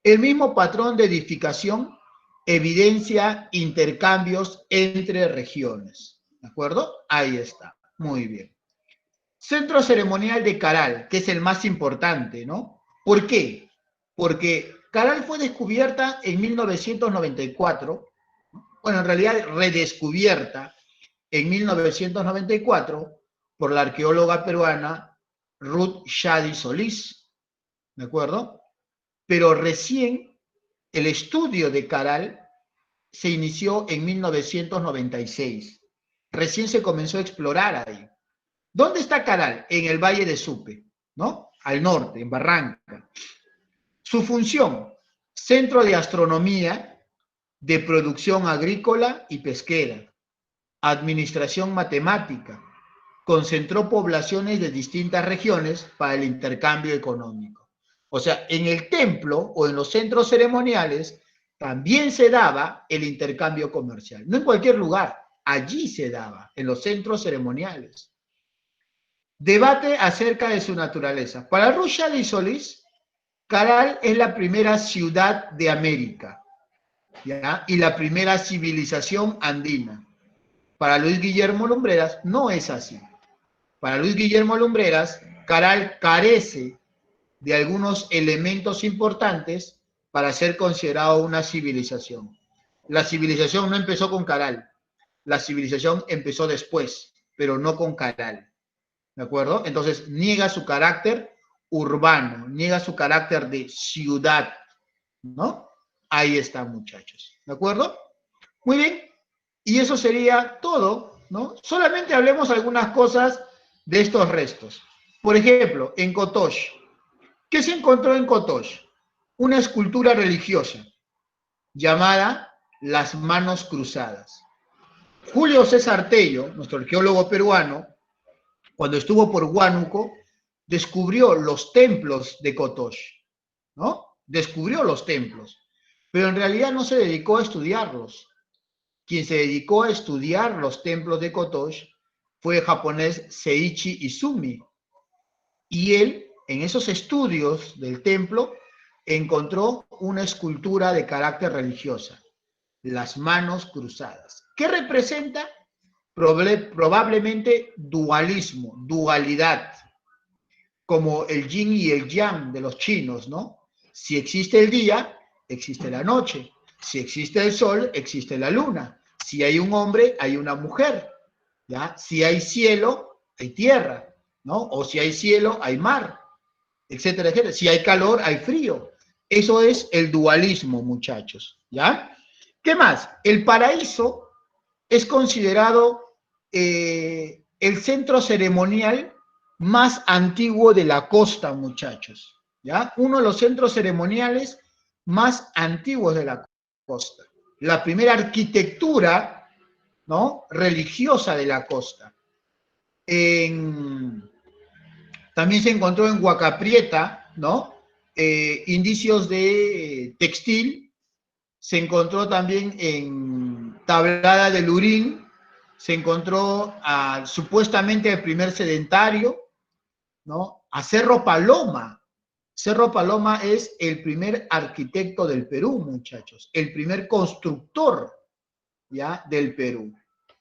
El mismo patrón de edificación evidencia intercambios entre regiones, ¿de acuerdo? Ahí está. Muy bien. Centro ceremonial de Caral, que es el más importante, ¿no? ¿Por qué? Porque Caral fue descubierta en 1994, bueno, en realidad redescubierta en 1994 por la arqueóloga peruana Ruth Shadi Solís, ¿de acuerdo? Pero recién el estudio de Caral se inició en 1996. Recién se comenzó a explorar ahí. ¿Dónde está Caral? En el Valle de Supe, ¿no? Al norte, en Barranca. Su función, centro de astronomía, de producción agrícola y pesquera, administración matemática, concentró poblaciones de distintas regiones para el intercambio económico. O sea, en el templo o en los centros ceremoniales también se daba el intercambio comercial. No en cualquier lugar, allí se daba, en los centros ceremoniales. Debate acerca de su naturaleza. Para Ruth Shadi Solís, Caral es la primera ciudad de América, ¿ya? Y la primera civilización andina. Para Luis Guillermo Lumbreras no es así. Para Luis Guillermo Lumbreras, Caral carece de algunos elementos importantes para ser considerado una civilización. La civilización no empezó con Caral, la civilización empezó después, pero no con Caral. ¿De acuerdo? Entonces niega su carácter urbano, niega su carácter de ciudad, ¿no? Ahí está, muchachos. ¿De acuerdo? Muy bien. Y eso sería todo, ¿no? Solamente hablemos algunas cosas de estos restos. Por ejemplo, en Cotox. ¿Qué se encontró en Cotox? Una escultura religiosa llamada Las Manos Cruzadas. Julio César Tello, nuestro arqueólogo peruano, cuando estuvo por Huánuco, descubrió los templos de Cotox, ¿no? Descubrió los templos, pero en realidad no se dedicó a estudiarlos. Quien se dedicó a estudiar los templos de Cotox fue el japonés Seiichi Izumi. Y él, en esos estudios del templo, encontró una escultura de carácter religiosa, las manos cruzadas. ¿Qué representa? Probablemente dualismo, dualidad, como el yin y el yang de los chinos, ¿no? Si existe el día, existe la noche. Si existe el sol, existe la luna. Si hay un hombre, hay una mujer, ¿ya? Si hay cielo, hay tierra, ¿no? O si hay cielo, hay mar, etcétera, etcétera. Si hay calor, hay frío. Eso es el dualismo, muchachos, ¿ya? ¿Qué más? El paraíso es considerado el centro ceremonial más antiguo de la costa, muchachos, ¿ya? Uno de los centros ceremoniales más antiguos de la costa. La primera arquitectura, ¿no?, religiosa de la costa. También se encontró en Huacaprieta, ¿no?, indicios de textil. Se encontró también en Tablada de Lurín, se encontró supuestamente el primer sedentario, ¿no? A Cerro Paloma. Cerro Paloma es el primer arquitecto del Perú, muchachos, el primer constructor, ¿ya?, del Perú.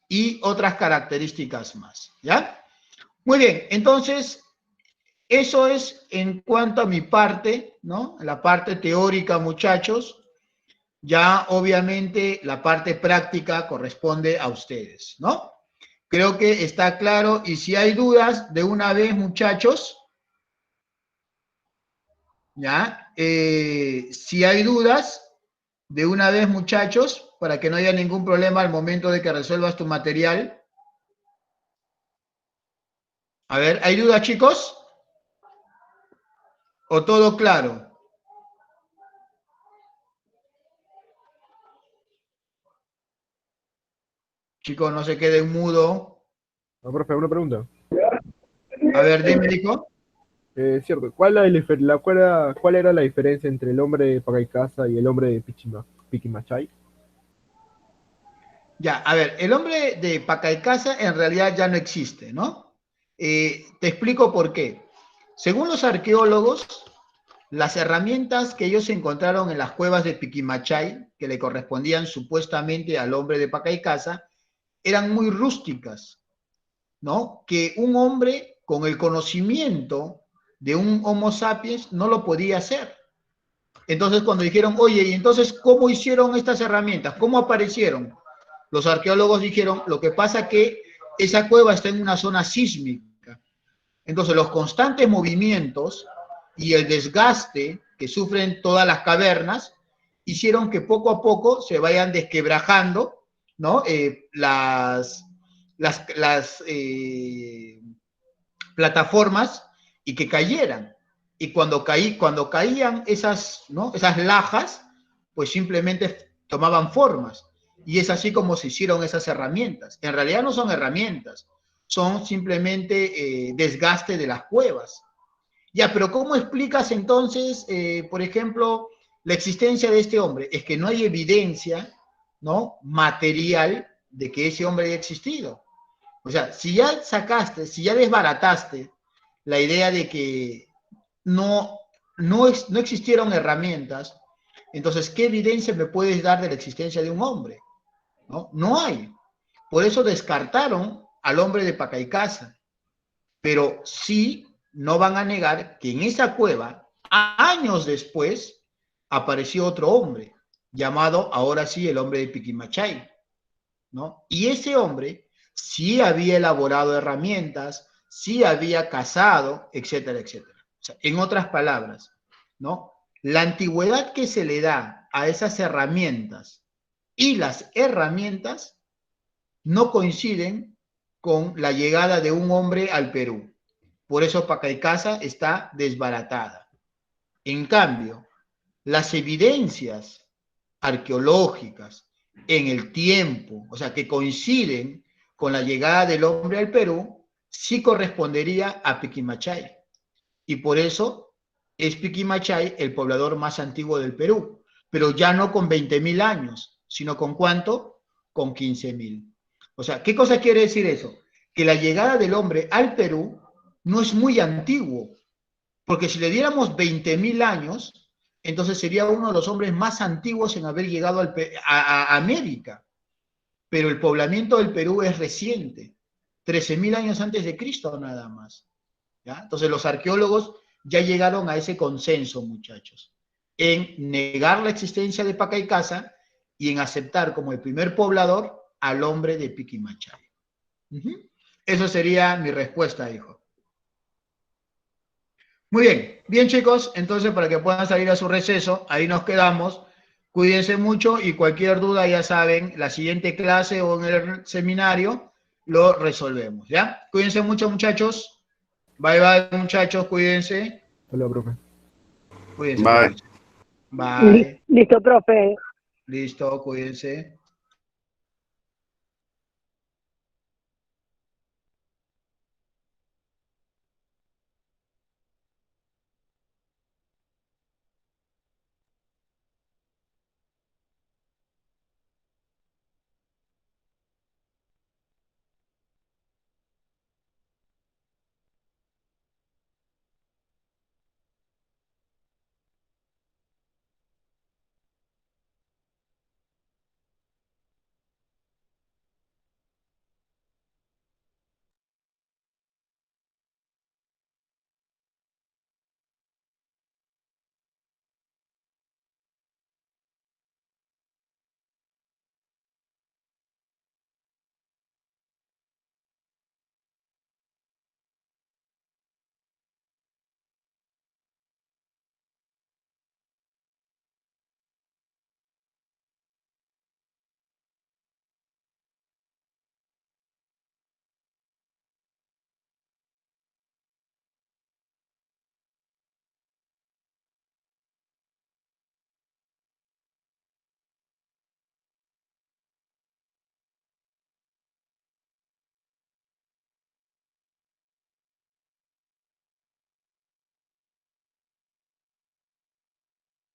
Y otras características más, ¿ya? Muy bien, entonces, eso es en cuanto a mi parte, ¿no? La parte teórica, muchachos. Ya obviamente la parte práctica corresponde a ustedes, ¿no? Creo que está claro, y si hay dudas, de una vez, muchachos, ¿ya? Si hay dudas, de una vez, muchachos, para que no haya ningún problema al momento de que resuelvas tu material. A ver, ¿hay dudas, chicos? ¿O todo claro? Chicos, no se queden mudo. No, profe, una pregunta. A ver, dime, Nico. Cierto, ¿cuál era la diferencia entre el hombre de Pacaycasa y el hombre de Piquimachay? Ya, a ver, el hombre de Pacaycasa en realidad ya no existe, ¿no? Te explico por qué. Según los arqueólogos, las herramientas que ellos encontraron en las cuevas de Piquimachay, que le correspondían supuestamente al hombre de Pacaycasa, eran muy rústicas. ¿no? Que un hombre con el conocimiento de un Homo sapiens no lo podía hacer. Entonces, cuando dijeron, oye, ¿y entonces cómo hicieron estas herramientas? ¿Cómo aparecieron? Los arqueólogos dijeron, lo que pasa es que esa cueva está en una zona sísmica. Entonces, los constantes movimientos y el desgaste que sufren todas las cavernas hicieron que poco a poco se vayan desquebrajando, ¿no? Las plataformas y que cayeran. Y cuando caían esas, ¿no? esas lajas, pues simplemente tomaban formas. Y es así como se hicieron esas herramientas. En realidad no son herramientas, son simplemente desgaste de las cuevas. Ya, pero ¿cómo explicas entonces, por ejemplo, la existencia de este hombre? Es que no hay evidencia, ¿no? material de que ese hombre haya existido. O sea, si ya sacaste, si ya desbarataste la idea de que no existieron herramientas, entonces, ¿qué evidencia me puedes dar de la existencia de un hombre? No, no hay. Por eso descartaron al hombre de Pacaycasa. Pero sí no van a negar que en esa cueva, años después, apareció otro hombre, llamado ahora sí el hombre de Piquimachay, ¿no? Y ese hombre sí había elaborado herramientas, sí había cazado, etcétera, etcétera. O sea, en otras palabras, ¿no? La antigüedad que se le da a esas herramientas y las herramientas no coinciden con la llegada de un hombre al Perú. Por eso Pacaycasa está desbaratada. En cambio, las evidencias arqueológicas en el tiempo, o sea, que coinciden con la llegada del hombre al Perú, sí correspondería a Piquimachay. Y por eso es Piquimachay el poblador más antiguo del Perú, pero ya no con 20.000 años, sino con ¿cuánto? Con 15.000. O sea, ¿qué cosa quiere decir eso? Que la llegada del hombre al Perú no es muy antiguo, porque si le diéramos 20.000 años, entonces sería uno de los hombres más antiguos en haber llegado a América. Pero el poblamiento del Perú es reciente, 13.000 años antes de Cristo nada más. ¿Ya? Entonces los arqueólogos ya llegaron a ese consenso, muchachos, en negar la existencia de Pacaycasa y en aceptar como el primer poblador al hombre de Piquimachay. Eso sería mi respuesta, hijo. Muy bien, bien chicos, entonces para que puedan salir a su receso, ahí nos quedamos. Cuídense mucho y cualquier duda ya saben, la siguiente clase o en el seminario lo resolvemos, ¿ya? Cuídense mucho muchachos. Bye bye muchachos, cuídense. Hola, profe. Cuídense. Bye. Bye. Listo, profe. Listo, cuídense.